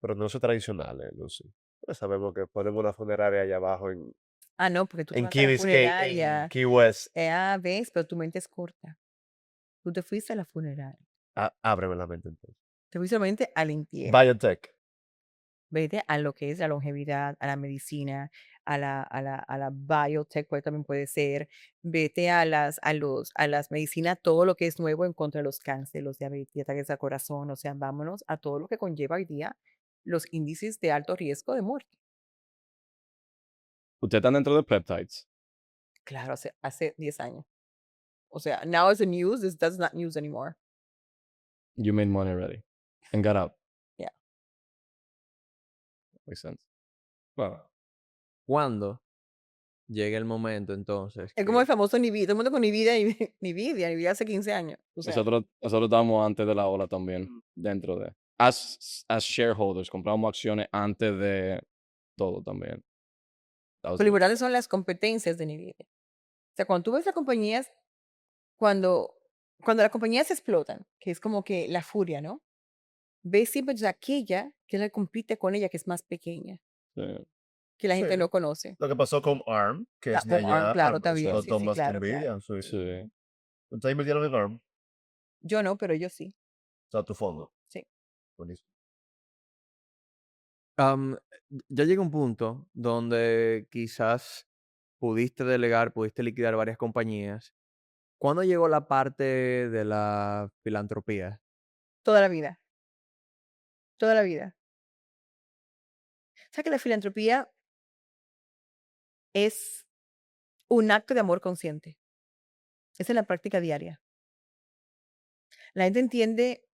pero no son tradicionales, Lucy. Pues sabemos que ponemos una funeraria allá abajo No, porque tú te en vas a Key la Biscayne, en funeraria. Key West. Ves, pero tu mente es corta. Tú te fuiste a la funeraria. Ábreme la mente entonces. Te fuiste solamente al entierro. Biotech. Vete a lo que es la longevidad, a la medicina, a la biotech, pues también puede ser. Vete a las medicinas, todo lo que es nuevo en contra de los cánceres, los diabetes, ataques al corazón. O sea, vámonos a todo lo que conlleva hoy día los índices de alto riesgo de muerte. Ustedes están dentro de peptides. Claro, hace 10 años. O sea, now it's the news, that's not news anymore. You made money already. And got out. Yeah. Makes sense. Bueno, Cuando llegue el momento, entonces, Es como el que famoso Nvidia, todo el mundo con Nvidia y Nvidia hace 15 años. O sea, nosotros estábamos antes de la ola también, dentro de. As shareholders, compramos acciones antes de todo también. That was pero lo it. importante son las competencias de Nvidia. O sea, cuando tú ves las compañías, cuando las compañías explotan, que es como que la furia, ¿no? Ves siempre aquella que la compite con ella, que es más pequeña, Sí. que la gente Sí. no conoce. Lo que pasó con ARM, que es de Con ARM, allá, claro, también. lo Sí, tomas claro, con Nvidia. claro. Sí. Sí. ¿Ustedes invirtieron en ARM? Yo no, pero yo sí. O sea, tu fondo. Sí. Buenísimo. Am, ya llega un punto donde quizás pudiste delegar, pudiste liquidar varias compañías. ¿Cuándo llegó la parte de la filantropía? Toda la vida, toda la vida. O sea que la filantropía es un acto de amor consciente. Es en la práctica diaria. La gente entiende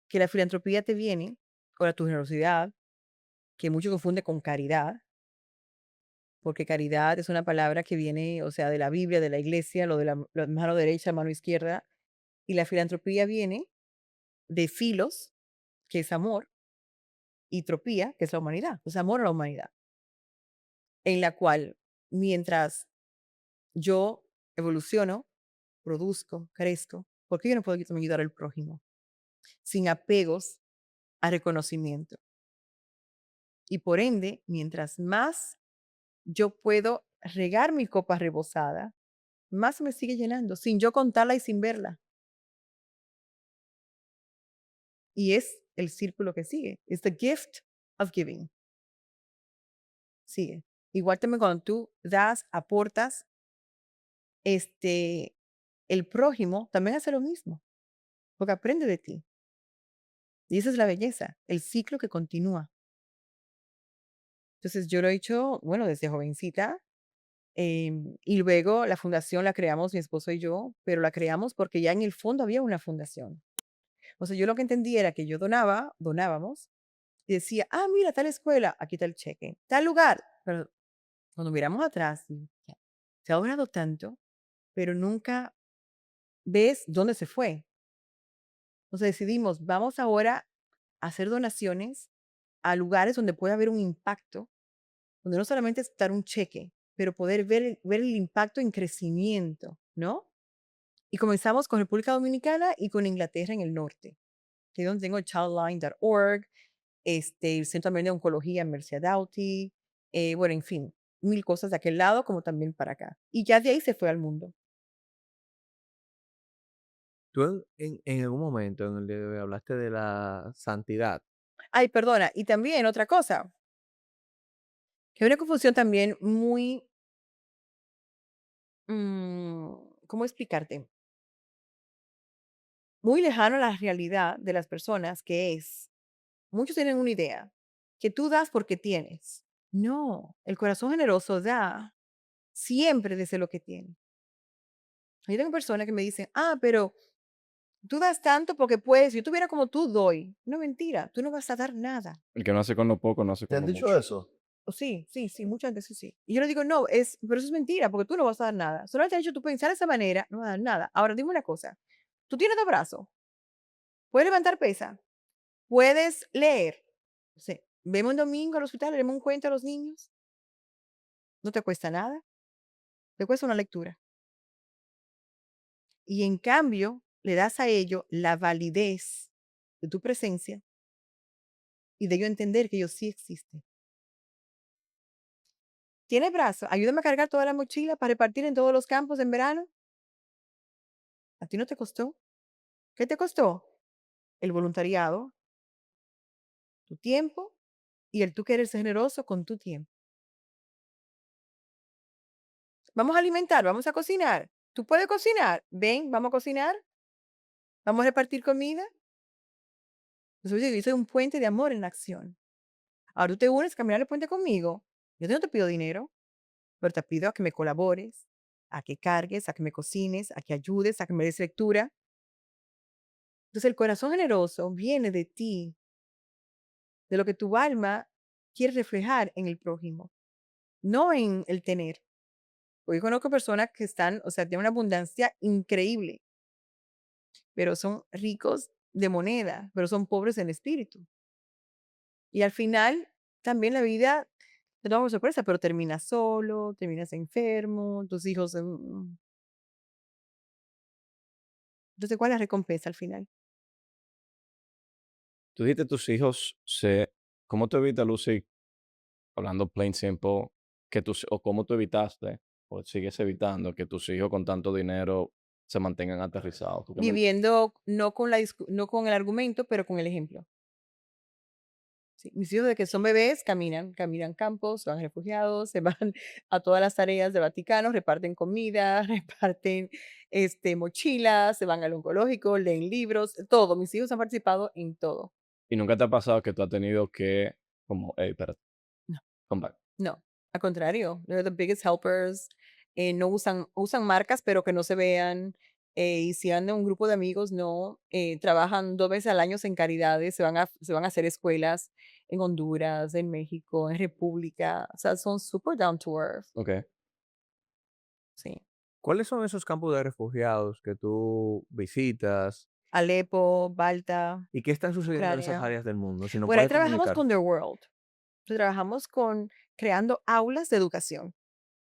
que la filantropía te viene, o la tu generosidad, que mucho confunde con caridad, porque caridad es una palabra que viene, o sea, de la Biblia, de la iglesia, lo de la mano derecha, mano izquierda, y la filantropía viene de filos, que es amor, y tropía, que es la humanidad, es amor a la humanidad, en la cual mientras yo evoluciono, produzco, crezco, ¿por qué yo no puedo también ayudar al prójimo? Sin apegos a reconocimiento. Y por ende, mientras más yo puedo regar mi copa rebosada, más me sigue llenando, sin yo contarla y sin verla. Y es el círculo que sigue. It's the gift of giving. Sigue. Igual también cuando tú das, aportas, el prójimo también hace lo mismo, porque aprende de ti. Y esa es la belleza, el ciclo que continúa. Entonces yo lo he hecho, bueno, desde jovencita, y luego la fundación la creamos mi esposo y yo, pero la creamos porque ya en el fondo había una fundación. O sea, yo lo que entendí era que yo donábamos, y decía, ah, mira, tal escuela, aquí está el cheque, tal lugar. Pero cuando miramos atrás, ya, se ha donado tanto, pero nunca ves dónde se fue. Entonces decidimos, vamos ahora a hacer donaciones a lugares donde pueda haber un impacto, donde no solamente es dar un cheque, pero poder ver el impacto en crecimiento, ¿no? Y comenzamos con República Dominicana y con Inglaterra en el norte, que es donde tengo childline.org, el Centro también de Oncología en Mercia Doughty, bueno, en fin, mil cosas de aquel lado como también para acá. Y ya de ahí se fue al mundo. Tú en algún momento en el día de hoy hablaste de la santidad. Ay, perdona, y también otra cosa, que hay una confusión también muy, ¿cómo explicarte? Muy lejano a la realidad de las personas, que es, muchos tienen una idea, que tú das porque tienes. No, el corazón generoso da siempre desde lo que tiene. Yo tengo personas que me dicen, ah, pero tú das tanto porque puedes, si yo tuviera como tú, doy. No, mentira, tú no vas a dar nada. El que no hace con lo poco, no hace ¿Te con han lo dicho mucho. eso? O sí, sí, sí, muchas veces sí. Y yo le digo, no, pero eso es mentira, porque tú no vas a dar nada. Solo te han hecho tú pensar de esa manera, no vas a dar nada. Ahora, dime una cosa. Tú tienes dos brazos, puedes levantar pesa, puedes leer. Sí. Vemos un domingo al hospital, leemos un cuento a los niños. No te cuesta nada, te cuesta una lectura. Y en cambio, le das a ello la validez de tu presencia y de ello entender que ellos sí existen. ¿Tienes brazos? Ayúdame a cargar toda la mochila para repartir en todos los campos en verano. ¿A ti no te costó? ¿Qué te costó? El voluntariado, tu tiempo y el tú querer ser generoso con tu tiempo. Vamos a alimentar, vamos a cocinar. ¿Tú puedes cocinar? Ven, vamos a cocinar. Vamos a repartir comida. Entonces, yo soy un puente de amor en la acción. Ahora tú te unes a caminar el puente conmigo. Yo no te pido dinero, pero te pido a que me colabores, a que cargues, a que me cocines, a que ayudes, a que me des lectura. Entonces, el corazón generoso viene de ti, de lo que tu alma quiere reflejar en el prójimo, no en el tener. Porque yo conozco personas que están, o sea, tienen una abundancia increíble, pero son ricos de moneda, pero son pobres en espíritu. Y al final, también la vida te toma por sorpresa, pero terminas solo, terminas enfermo, tus hijos. Entonces, ¿cuál es la recompensa al final? Tú dijiste tus hijos ¿cómo tú evitas, Lucy, hablando plain simple, o cómo tú evitaste, o sigues evitando que tus hijos con tanto dinero se mantengan aterrizados? Viviendo no con el argumento, pero con el ejemplo. Sí, mis hijos de que son bebés caminan campos, se van refugiados, se van a todas las tareas del Vaticano, reparten comida, reparten mochilas, se van al oncológico, leen libros, todo. Mis hijos han participado en todo. ¿Y nunca te ha pasado que tú has tenido que, como, hey, espérate, No, come back? no, al contrario, they're the biggest helpers. No usan marcas, pero que no se vean. Y si andan un grupo de amigos, no, trabajan 2 veces al año en caridades, se van a hacer escuelas en Honduras, en México, en República. O sea, son super down to earth. Ok. Sí. ¿Cuáles son esos campos de refugiados que tú visitas Alepo, Balta, y qué están sucediendo en esas Ucrania. áreas del mundo? Si nos Bueno, ahí puedes trabajamos comunicar. con The World. Trabajamos creando aulas de educación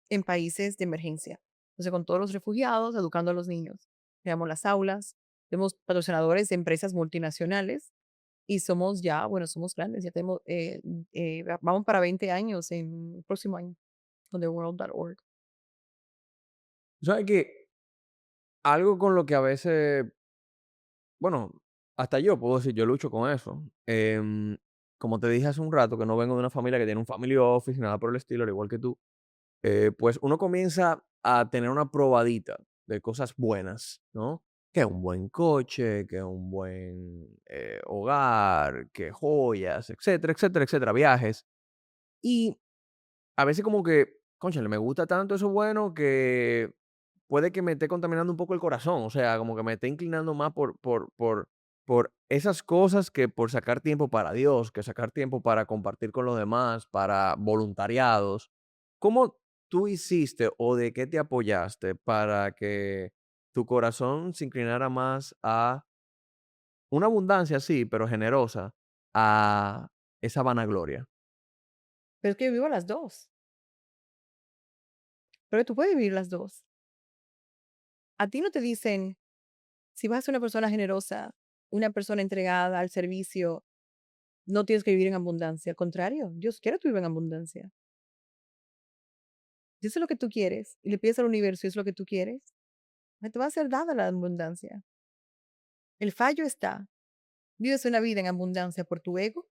en países de emergencia. Entonces, con todos los refugiados, educando a los niños. Creamos las aulas, tenemos patrocinadores de empresas multinacionales y somos somos grandes, ya tenemos, vamos para 20 años en el próximo año con theworld.org. ¿Sabes que algo con lo que a veces, bueno, hasta yo puedo decir, yo lucho con eso? Como te dije hace un rato, que no vengo de una familia que tiene un family office, nada por el estilo, al igual que tú, pues uno comienza a tener una probadita de cosas buenas, ¿no? Que un buen coche, que un buen hogar, que joyas, etcétera, etcétera, etcétera, viajes. Y a veces como que, cónchale, me gusta tanto eso bueno que puede que me esté contaminando un poco el corazón. O sea, como que me esté inclinando más por esas cosas que por sacar tiempo para Dios, que sacar tiempo para compartir con los demás, para voluntariados. ¿Cómo tú hiciste o de qué te apoyaste para que tu corazón se inclinara más a una abundancia, sí, pero generosa, a esa vanagloria? Pero es que yo vivo las dos. Pero tú puedes vivir las dos. A ti no te dicen, si vas a ser una persona generosa, una persona entregada al servicio, no tienes que vivir en abundancia. Al contrario, Dios quiere que tú vivas en abundancia. Si eso es lo que tú quieres y le pides al universo, ¿es lo que tú quieres? Te va a ser dada la abundancia. El fallo está, ¿vives una vida en abundancia por tu ego?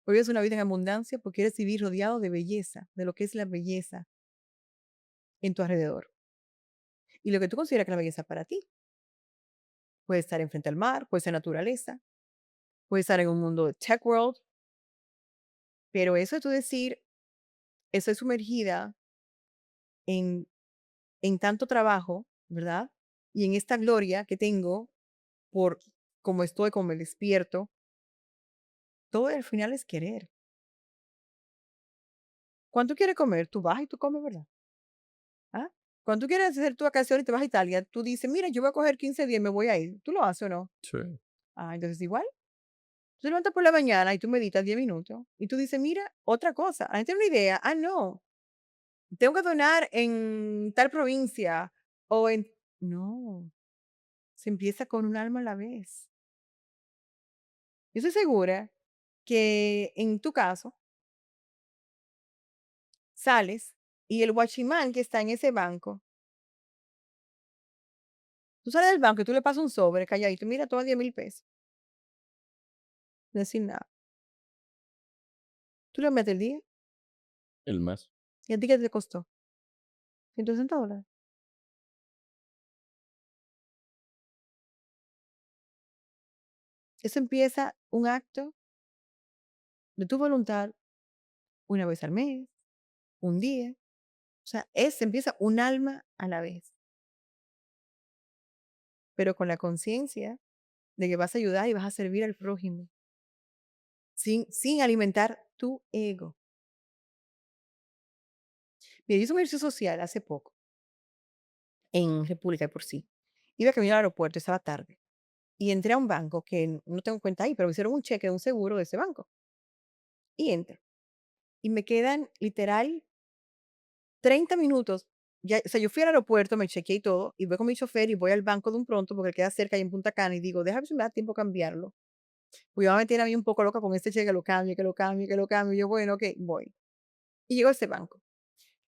¿O vives una vida en abundancia porque quieres vivir rodeado de belleza, de lo que es la belleza en tu alrededor? Y lo que tú consideras que es la belleza para ti. Puede estar enfrente al mar, puede ser naturaleza, puede estar en un mundo de tech world, pero eso de tú decir, estoy sumergida en, en tanto trabajo, ¿verdad? Y en esta gloria que tengo por cómo estoy, cómo me despierto, todo al final es querer. Cuando tú quieres comer, tú vas y tú comes, ¿verdad? ¿Ah? Cuando tú quieres hacer tu vacación y te vas a Italia, tú dices, mira, yo voy a coger 15 días y me voy a ir. ¿Tú lo haces o no? Sí. Ah, entonces igual. Tú te levantas por la mañana y tú meditas 10 minutos y tú dices, mira, otra cosa. La gente tiene una idea. Ah, no. Tengo que donar en tal provincia o en... No. Se empieza con un alma a la vez. Yo estoy segura que en tu caso sales y el guachimán que está en ese banco, tú sales del banco y tú le pasas un sobre calladito, mira, toma 10,000 pesos. No decir nada. Tú le metes el día El mes. y a ti qué te costó. $160. Eso empieza un acto de tu voluntad una vez al mes, un día. O sea, empieza un alma a la vez, pero con la conciencia de que vas a ayudar y vas a servir al prójimo, sin alimentar tu ego. Mira, yo hice un ejercicio social hace poco en República de por sí. Iba a caminar al aeropuerto, estaba tarde, y entré a un banco que no tengo cuenta ahí, pero me hicieron un cheque de un seguro de ese banco. Y entro. Y me quedan literal 30 minutos. Ya, o sea, yo fui al aeropuerto, me chequeé y todo, y voy con mi chofer y voy al banco de un pronto porque queda cerca y en Punta Cana y digo, déjame ver si me da tiempo cambiarlo. Pues yo me tiene a mí un poco loca con este cheque, que lo cambie, que lo cambie, que lo cambie. Y yo, bueno, ok, voy. Y llego a ese banco.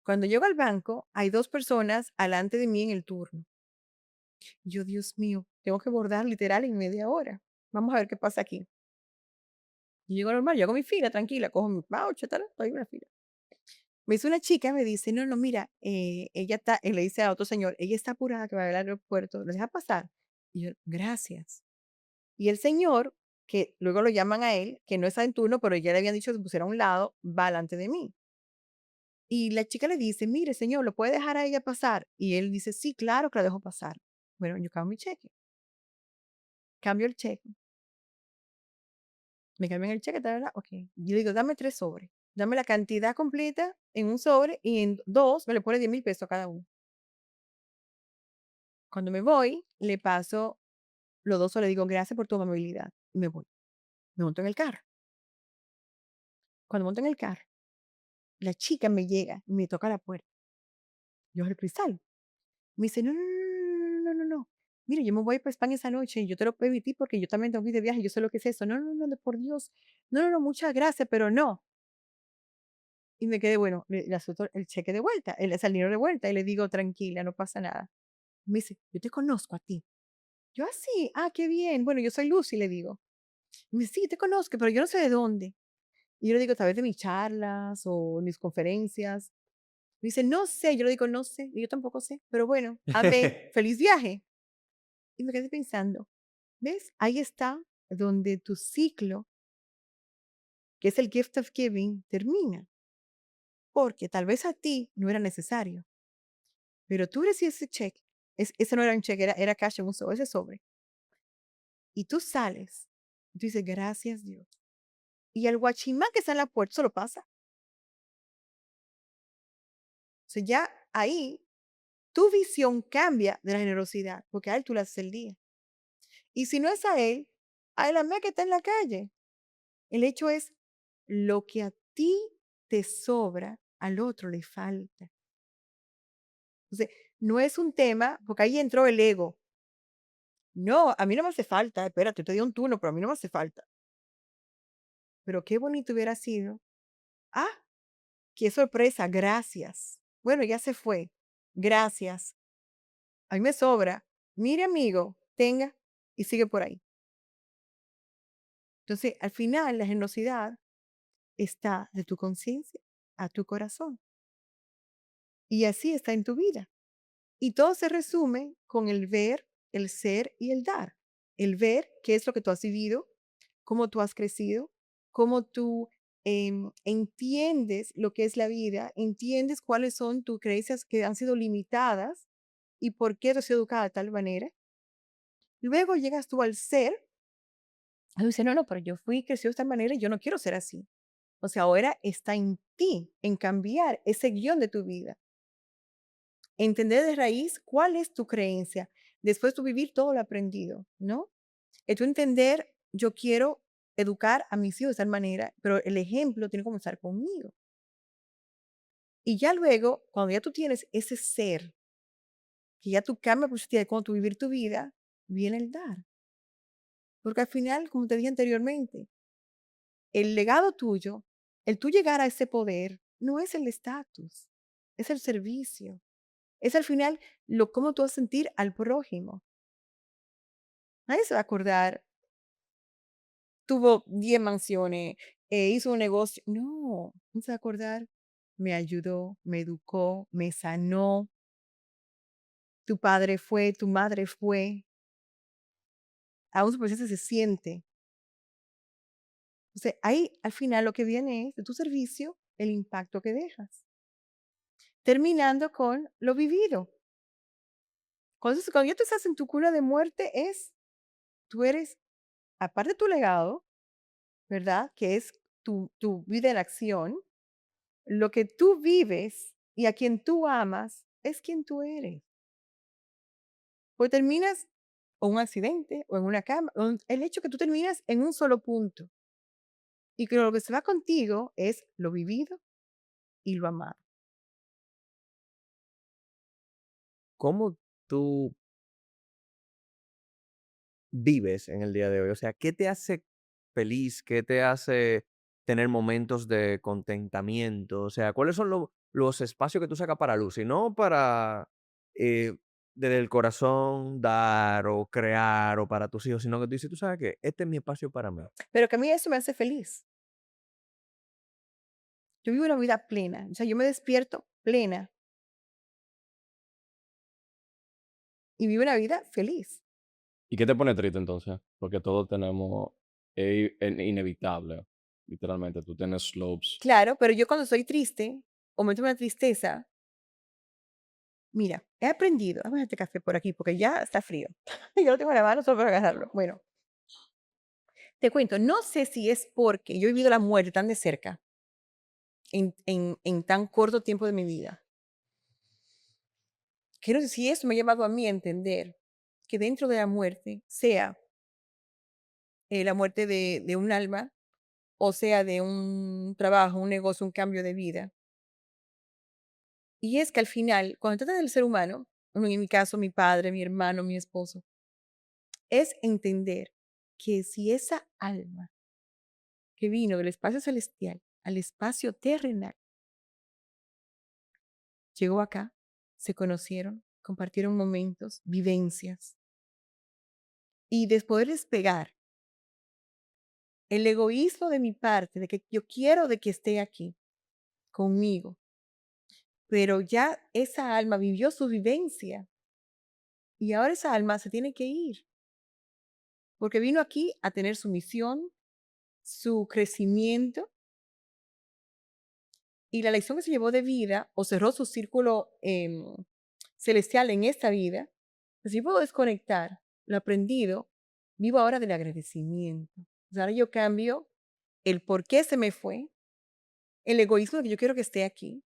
Cuando llego al banco, hay 2 personas alante de mí en el turno. Yo, Dios mío, tengo que bordar literal en media hora. Vamos a ver qué pasa aquí. Yo llego normal, yo hago mi fila, tranquila, cojo mi voucher, tal, estoy en una fila. Me dice una chica, me dice, no, no, mira, ella está, le dice a otro señor, ella está apurada que va al aeropuerto, ¿le deja pasar? Y yo, gracias. Y el señor, que luego lo llaman a él, que no está en turno, pero ya le habían dicho que se pusiera a un lado, va delante de mí. Y la chica le dice, mire, señor, ¿lo puede dejar a ella pasar? Y él dice, sí, claro que la dejo pasar. Bueno, yo cambio mi cheque. Cambio el cheque. Me cambian el cheque, tal, ok. Yo digo, dame 3 sobres. Dame la cantidad completa en un sobre y en 2 me le pone 10,000 pesos a cada uno. Cuando me voy, le paso los 2 sobres, le digo, gracias por tu amabilidad. Y me voy. Me monto en el carro. Cuando monto en el carro, la chica me llega y me toca la puerta. Yo abro el cristal. Me dice, no, no, no, no, no, no, no. Mire, yo me voy para España esa noche y yo te lo permití porque yo también tengo que ir de viaje, yo sé lo que es eso. No, no, no, por Dios. No, no, no, muchas gracias, pero no. Y me quedé, bueno, le acepto el cheque de vuelta, el dinero de vuelta y le digo, tranquila, no pasa nada. Me dice, yo te conozco a ti. Yo así, qué bien. Bueno, yo soy Lucy, le digo. Me dice, sí, te conozco, pero yo no sé de dónde. Y yo le digo, a través de mis charlas o mis conferencias. Me dice, no sé. Yo le digo, no sé. Y yo tampoco sé. Pero bueno, amén. Feliz viaje. Y me quedé pensando, ¿ves? Ahí está donde tu ciclo, que es el gift of giving, termina. Porque tal vez a ti no era necesario, pero tú recibes ese cheque. Ese no era un cheque, era cash en un sobre, ese sobre. Y tú sales. Y tú dices, gracias Dios. Y el guachimán que está en la puerta solo pasa. O sea, ya ahí tu visión cambia de la generosidad, porque a él tú le haces el día. Y si no es a él amé que está en la calle. El hecho es, lo que a ti te sobra, al otro le falta. Entonces, no es un tema, porque ahí entró el ego. No, a mí no me hace falta, espérate, te di un turno, pero a mí no me hace falta. Pero qué bonito hubiera sido. Ah, qué sorpresa, gracias. Bueno, ya se fue. Gracias. A mí me sobra. Mire, amigo, tenga y sigue por ahí. Entonces, al final, la generosidad está de tu conciencia a tu corazón. Y así está en tu vida. Y todo se resume con el ver, el ser y el dar. El ver qué es lo que tú has vivido, cómo tú has crecido, cómo tú entiendes lo que es la vida, entiendes cuáles son tus creencias que han sido limitadas y por qué tú has sido educada de tal manera. Luego llegas tú al ser y dices, no, no, pero yo fui crecido de esta manera y yo no quiero ser así. O sea, ahora está en ti, en cambiar ese guión de tu vida. Entender de raíz cuál es tu creencia. Después tú vivir todo lo aprendido, ¿no? Y tú entender, yo quiero educar a mis hijos de tal manera, pero el ejemplo tiene que comenzar conmigo. Y ya luego, cuando ya tú tienes ese ser, que ya tú cambias perspectiva de cómo tú vivir tu vida, viene el dar. Porque al final, como te dije anteriormente, el legado tuyo, el tú llegar a ese poder, no es el estatus, es el servicio. Es al final cómo tú vas a sentir al prójimo. Nadie se va a acordar, tuvo 10 mansiones, hizo un negocio. No se va a acordar. Me ayudó, me educó, me sanó. Tu padre fue, tu madre fue. Aún su presencia se siente. Entonces, ahí al final lo que viene es de tu servicio el impacto que dejas. Terminando con lo vivido. Cuando ya tú estás en tu cuna de muerte, tú eres, aparte de tu legado, ¿verdad? Que es tu vida en acción, lo que tú vives y a quien tú amas es quien tú eres. Porque terminas o un accidente o en una cama, el hecho que tú terminas en un solo punto y que lo que se va contigo es lo vivido y lo amado. ¿Cómo tú vives en el día de hoy? O sea, ¿qué te hace feliz? ¿Qué te hace tener momentos de contentamiento? O sea, ¿cuáles son los espacios que tú sacas para Lucy? No para desde el corazón dar o crear o para tus hijos, sino que tú dices, tú sabes que este es mi espacio para mí. Pero que a mí eso me hace feliz. Yo vivo una vida plena. O sea, yo me despierto plena y vivo una vida feliz. ¿Y qué te pone triste entonces? Porque todos tenemos, es inevitable, literalmente, tú tienes slopes. Claro, pero yo cuando estoy triste o me entra una tristeza, mira, he aprendido. Vamos a este café por aquí porque ya está frío. Yo lo tengo en la mano solo para agarrarlo. Bueno, te cuento, no sé si es porque yo he vivido la muerte tan de cerca en tan corto tiempo de mi vida. Que no sé si eso me ha llevado a mí a entender que dentro de la muerte, sea la muerte de un alma, o sea de un trabajo, un negocio, un cambio de vida. Y es que al final, cuando trata del ser humano, en mi caso, mi padre, mi hermano, mi esposo, es entender que si esa alma que vino del espacio celestial al espacio terrenal llegó acá, se conocieron, compartieron momentos, vivencias, y de poder despegar el egoísmo de mi parte, de que yo quiero de que esté aquí conmigo, pero ya esa alma vivió su vivencia y ahora esa alma se tiene que ir, porque vino aquí a tener su misión, su crecimiento y la lección que se llevó de vida o cerró su círculo celestial en esta vida. Pues si puedo desconectar lo aprendido, vivo ahora del agradecimiento. O sea, ahora yo cambio el por qué se me fue, el egoísmo de que yo quiero que esté aquí,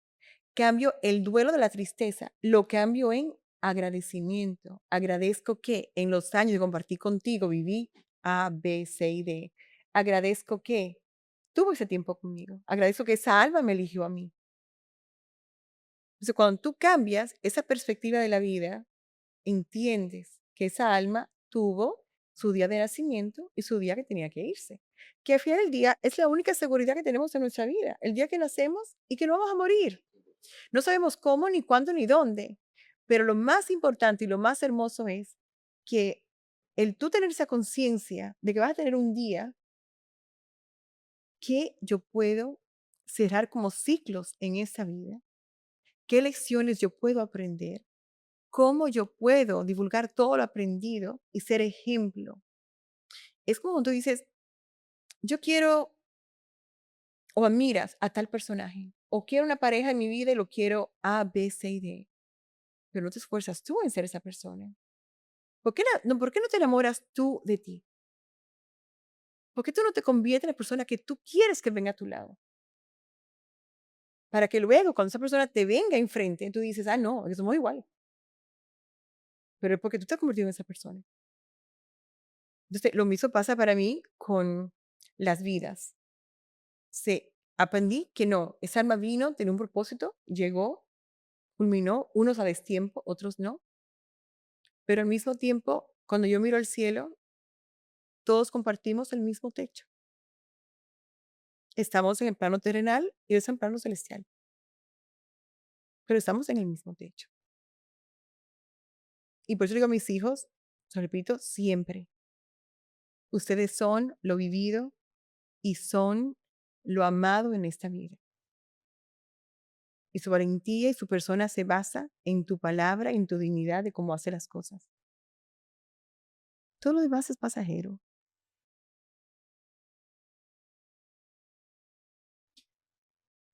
cambio el duelo de la tristeza, lo cambio en agradecimiento. Agradezco que en los años que compartí contigo viví A, B, C y D. Agradezco que tuvo ese tiempo conmigo. Agradezco que esa alma me eligió a mí. Entonces, cuando tú cambias esa perspectiva de la vida, entiendes que esa alma tuvo su día de nacimiento y su día que tenía que irse. Que al final del día es la única seguridad que tenemos en nuestra vida, el día que nacemos y que no vamos a morir. No sabemos cómo, ni cuándo, ni dónde, pero lo más importante y lo más hermoso es que el tú tener esa conciencia de que vas a tener un día que yo puedo cerrar como ciclos en esa vida, qué lecciones yo puedo aprender, cómo yo puedo divulgar todo lo aprendido y ser ejemplo. Es como cuando tú dices, yo quiero o admiras a tal personaje, o quiero una pareja en mi vida y lo quiero A, B, C y D, pero no te esfuerzas tú en ser esa persona. ¿Por qué no te enamoras tú de ti? ¿Por qué tú no te conviertes en la persona que tú quieres que venga a tu lado? Para que luego, cuando esa persona te venga enfrente, tú dices, ah, no, que somos iguales. Pero es porque tú te has convertido en esa persona. Entonces, lo mismo pasa para mí con las vidas. Aprendí que no, esa alma vino, tenía un propósito, llegó, culminó, unos a destiempo, otros no. Pero al mismo tiempo, cuando yo miro al cielo, todos compartimos el mismo techo. Estamos en el plano terrenal y ellos en el plano celestial. Pero estamos en el mismo techo. Y por eso digo a mis hijos, lo repito, siempre. Ustedes son lo vivido y son lo amado en esta vida. Y su valentía y su persona se basa en tu palabra, en tu dignidad de cómo hacer las cosas. Todo lo demás es pasajero.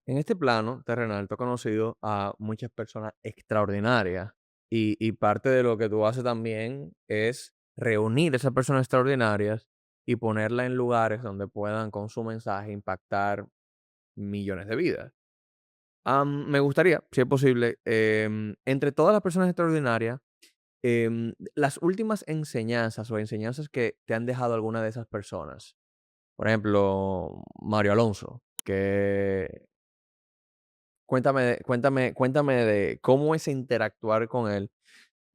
En este plano terrenal, tú has conocido a muchas personas extraordinarias y parte de lo que tú haces también es reunir esas personas extraordinarias y ponerlas en lugares donde puedan con su mensaje impactar millones de vidas. Me gustaría, si es posible, entre todas las personas extraordinarias, las últimas enseñanzas o enseñanzas que te han dejado alguna de esas personas. Por ejemplo, Mario Alonso, que cuéntame de cómo es interactuar con él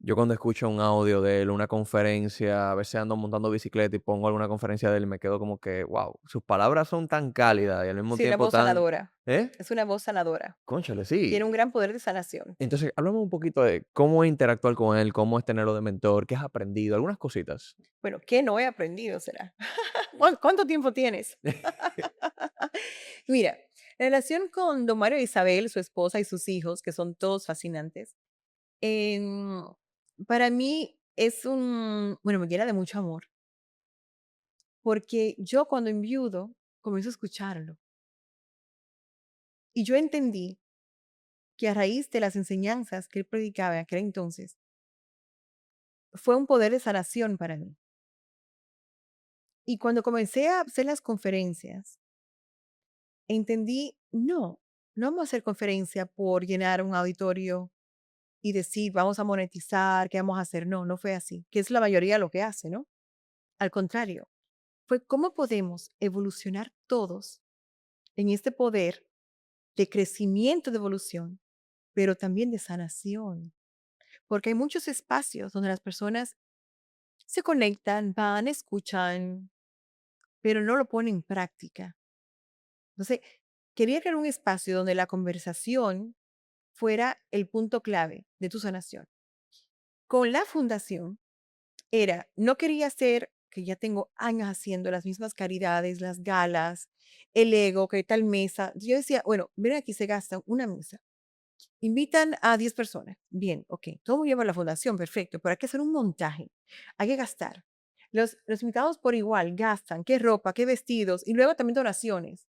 Yo cuando escucho un audio de él, una conferencia, a veces ando montando bicicleta y pongo alguna conferencia de él y me quedo como que, wow, sus palabras son tan cálidas y al mismo Sí, una tiempo voz tan... sanadora. ¿Eh? Es una voz sanadora. Cónchale, Tiene sí. un gran poder de sanación. Entonces, háblame un poquito de cómo es interactuar con él, cómo es tenerlo de mentor, qué has aprendido, algunas cositas. Bueno, ¿qué no he aprendido será? ¿Cuánto tiempo tienes? Mira, la relación con don Mario e Isabel, su esposa y sus hijos, que son todos fascinantes, em, para mí es bueno, me llena de mucho amor, porque yo cuando enviudo comienzo a escucharlo y yo entendí que a raíz de las enseñanzas que él predicaba en aquel entonces, fue un poder de sanación para mí. Y cuando comencé a hacer las conferencias, entendí, no vamos a hacer conferencia por llenar un auditorio y decir, vamos a monetizar, ¿qué vamos a hacer? No, no fue así, que es la mayoría lo que hace, ¿no? Al contrario, fue cómo podemos evolucionar todos en este poder de crecimiento, de evolución, pero también de sanación, porque hay muchos espacios donde las personas se conectan, van, escuchan, pero no lo ponen en práctica. Entonces, quería crear un espacio donde la conversación fuera el punto clave de tu sanación. Con la fundación no quería hacer, que ya tengo años haciendo las mismas caridades, las galas, el ego, que tal mesa. Yo decía, bueno, miren aquí se gasta una mesa. Invitan a 10 personas. Bien, ok, todo lleva a la fundación, perfecto, pero hay que hacer un montaje. Hay que gastar. Los invitados por igual gastan, qué ropa, qué vestidos, y luego también donaciones.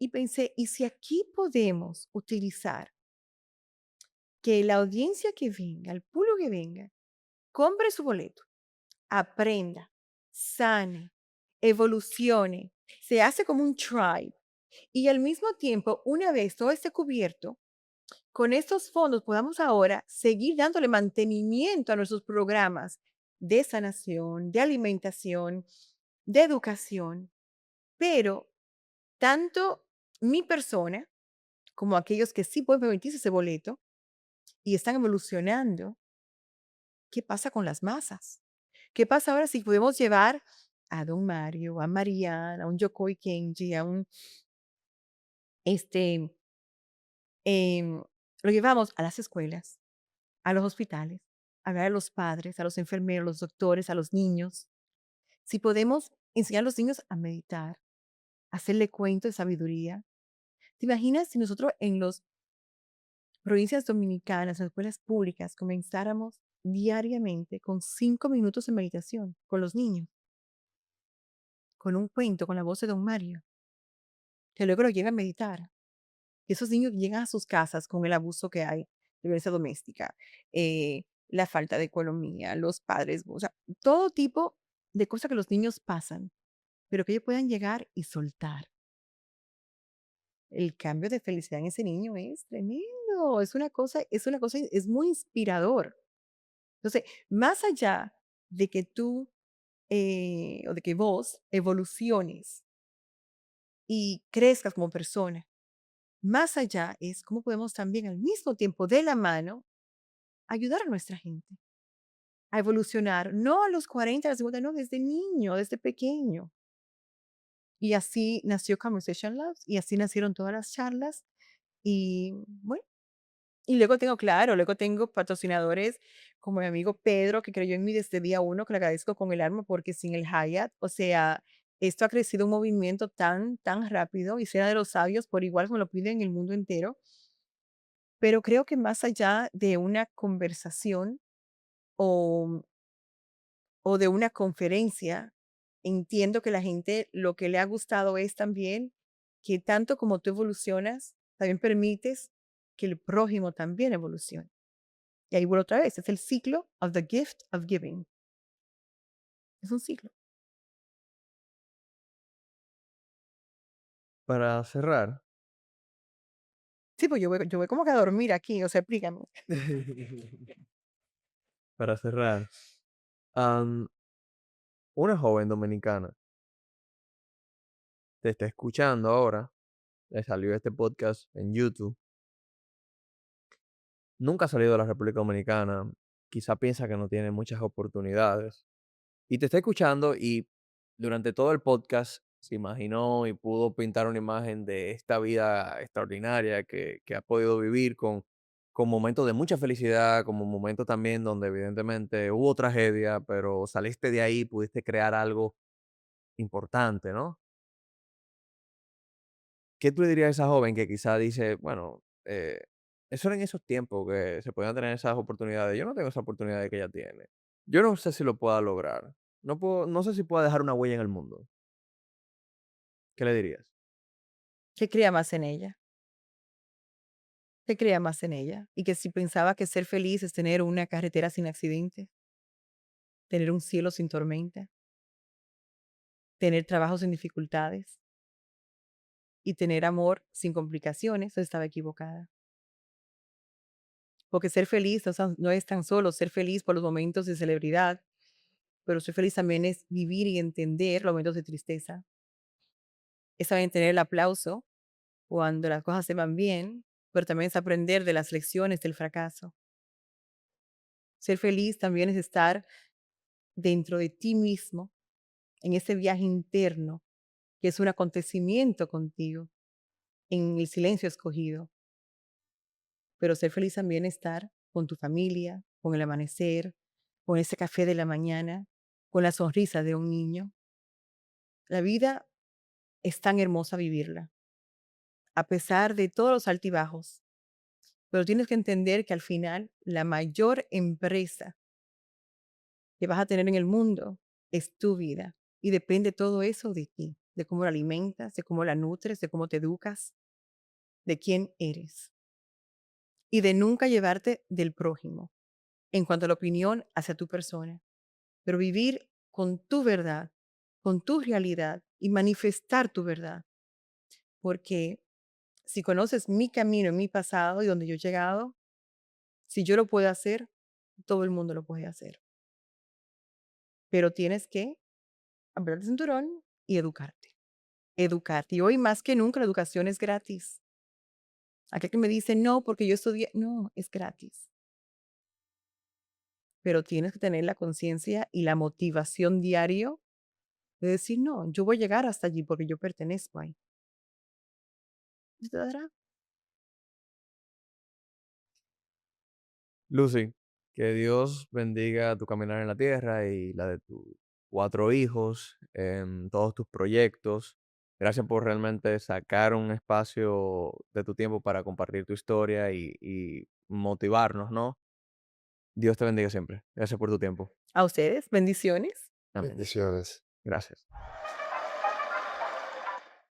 Y pensé, ¿y si aquí podemos utilizar que la audiencia que venga, el público que venga, compre su boleto, aprenda, sane, evolucione, se hace como un tribe y al mismo tiempo, una vez todo esté cubierto, con estos fondos podamos ahora seguir dándole mantenimiento a nuestros programas de sanación, de alimentación, de educación, pero tanto mi persona como aquellos que sí pueden permitirse ese boleto y están evolucionando, ¿qué pasa con las masas? ¿Qué pasa ahora si podemos llevar a don Mario, a Mariana, a un Yokoi Kenji, a un, este, lo llevamos a las escuelas, a los hospitales, a ver a los padres, a los enfermeros, los doctores, a los niños? Si podemos enseñar a los niños a meditar, hacerle cuentos de sabiduría. ¿Te imaginas si nosotros en las provincias dominicanas, en las escuelas públicas, comenzáramos diariamente con 5 minutos de meditación con los niños, con un cuento, con la voz de don Mario, que luego lo lleva a meditar? Que esos niños llegan a sus casas con el abuso que hay de violencia doméstica, la falta de economía, los padres, o sea, todo tipo de cosas que los niños pasan, pero que ellos puedan llegar y soltar. El cambio de felicidad en ese niño es tremendo, es muy inspirador. Entonces, más allá de que tú o de que vos evoluciones y crezcas como persona, más allá es cómo podemos también al mismo tiempo de la mano ayudar a nuestra gente a evolucionar, no a los 40, a los 50, no, desde niño, desde pequeño. Y así nació Conversation Labs y así nacieron todas las charlas. Y bueno, y luego tengo patrocinadores como mi amigo Pedro, que creyó en mí desde día uno, que le agradezco con el alma, porque sin el Hyatt, o sea, esto ha crecido un movimiento tan rápido y sea de los sabios por igual como lo piden en el mundo entero. Pero creo que más allá de una conversación o, o de una conferencia, entiendo que la gente lo que le ha gustado es también que tanto como tú evolucionas, también permites que el prójimo también evolucione. Y ahí vuelvo otra vez, es el ciclo of the gift of giving. Es un ciclo. Para cerrar, Sí, pues yo voy como que a dormir aquí, o sea, explícame. para cerrar, am, una joven dominicana te está escuchando ahora, le salió este podcast en YouTube, nunca ha salido de la República Dominicana, quizá piensa que no tiene muchas oportunidades y te está escuchando y durante todo el podcast se imaginó y pudo pintar una imagen de esta vida extraordinaria que ha podido vivir con momentos de mucha felicidad, como momentos también donde evidentemente hubo tragedia, pero saliste de ahí, pudiste crear algo importante, ¿no? ¿Qué tú le dirías a esa joven que quizá dice, bueno, eso era en esos tiempos que se podían tener esas oportunidades? Yo no tengo esa oportunidad que ella tiene. Yo no sé si lo pueda lograr. No sé si pueda dejar una huella en el mundo. ¿Qué le dirías? ¿Qué crea más en ella? ¿Qué crea más en ella? Y que si pensaba que ser feliz es tener una carretera sin accidentes, tener un cielo sin tormenta, tener trabajo sin dificultades y tener amor sin complicaciones, estaba equivocada. Porque ser feliz no es tan solo ser feliz por los momentos de celebridad, pero ser feliz también es vivir y entender los momentos de tristeza. Es saber tener el aplauso cuando las cosas se van bien, pero también es aprender de las lecciones del fracaso. Ser feliz también es estar dentro de ti mismo, en ese viaje interno, que es un acontecimiento contigo, en el silencio escogido. Pero ser feliz también es estar con tu familia, con el amanecer, con ese café de la mañana, con la sonrisa de un niño. La vida es tan hermosa vivirla, a pesar de todos los altibajos. Pero tienes que entender que al final la mayor empresa que vas a tener en el mundo es tu vida. Y depende todo eso de ti, de cómo la alimentas, de cómo la nutres, de cómo te educas, de quién eres. Y de nunca llevarte del prójimo en cuanto a la opinión hacia tu persona. Pero vivir con tu verdad, con tu realidad y manifestar tu verdad. Porque si conoces mi camino, mi pasado y donde yo he llegado, si yo lo puedo hacer, todo el mundo lo puede hacer. Pero tienes que abrir el cinturón y educarte. Educarte. Y hoy más que nunca la educación es gratis. Aquel que me dice, no, porque yo estudié, no, es gratis. Pero tienes que tener la conciencia y la motivación diario de decir, no, yo voy a llegar hasta allí porque yo pertenezco ahí. ¿Y te dará? Lucy, que Dios bendiga tu caminar en la tierra y la de tus 4 hijos, en todos tus proyectos. Gracias por realmente sacar un espacio de tu tiempo para compartir tu historia y motivarnos, ¿no? Dios te bendiga siempre. Gracias por tu tiempo. A ustedes, bendiciones. Amén. Bendiciones. Gracias.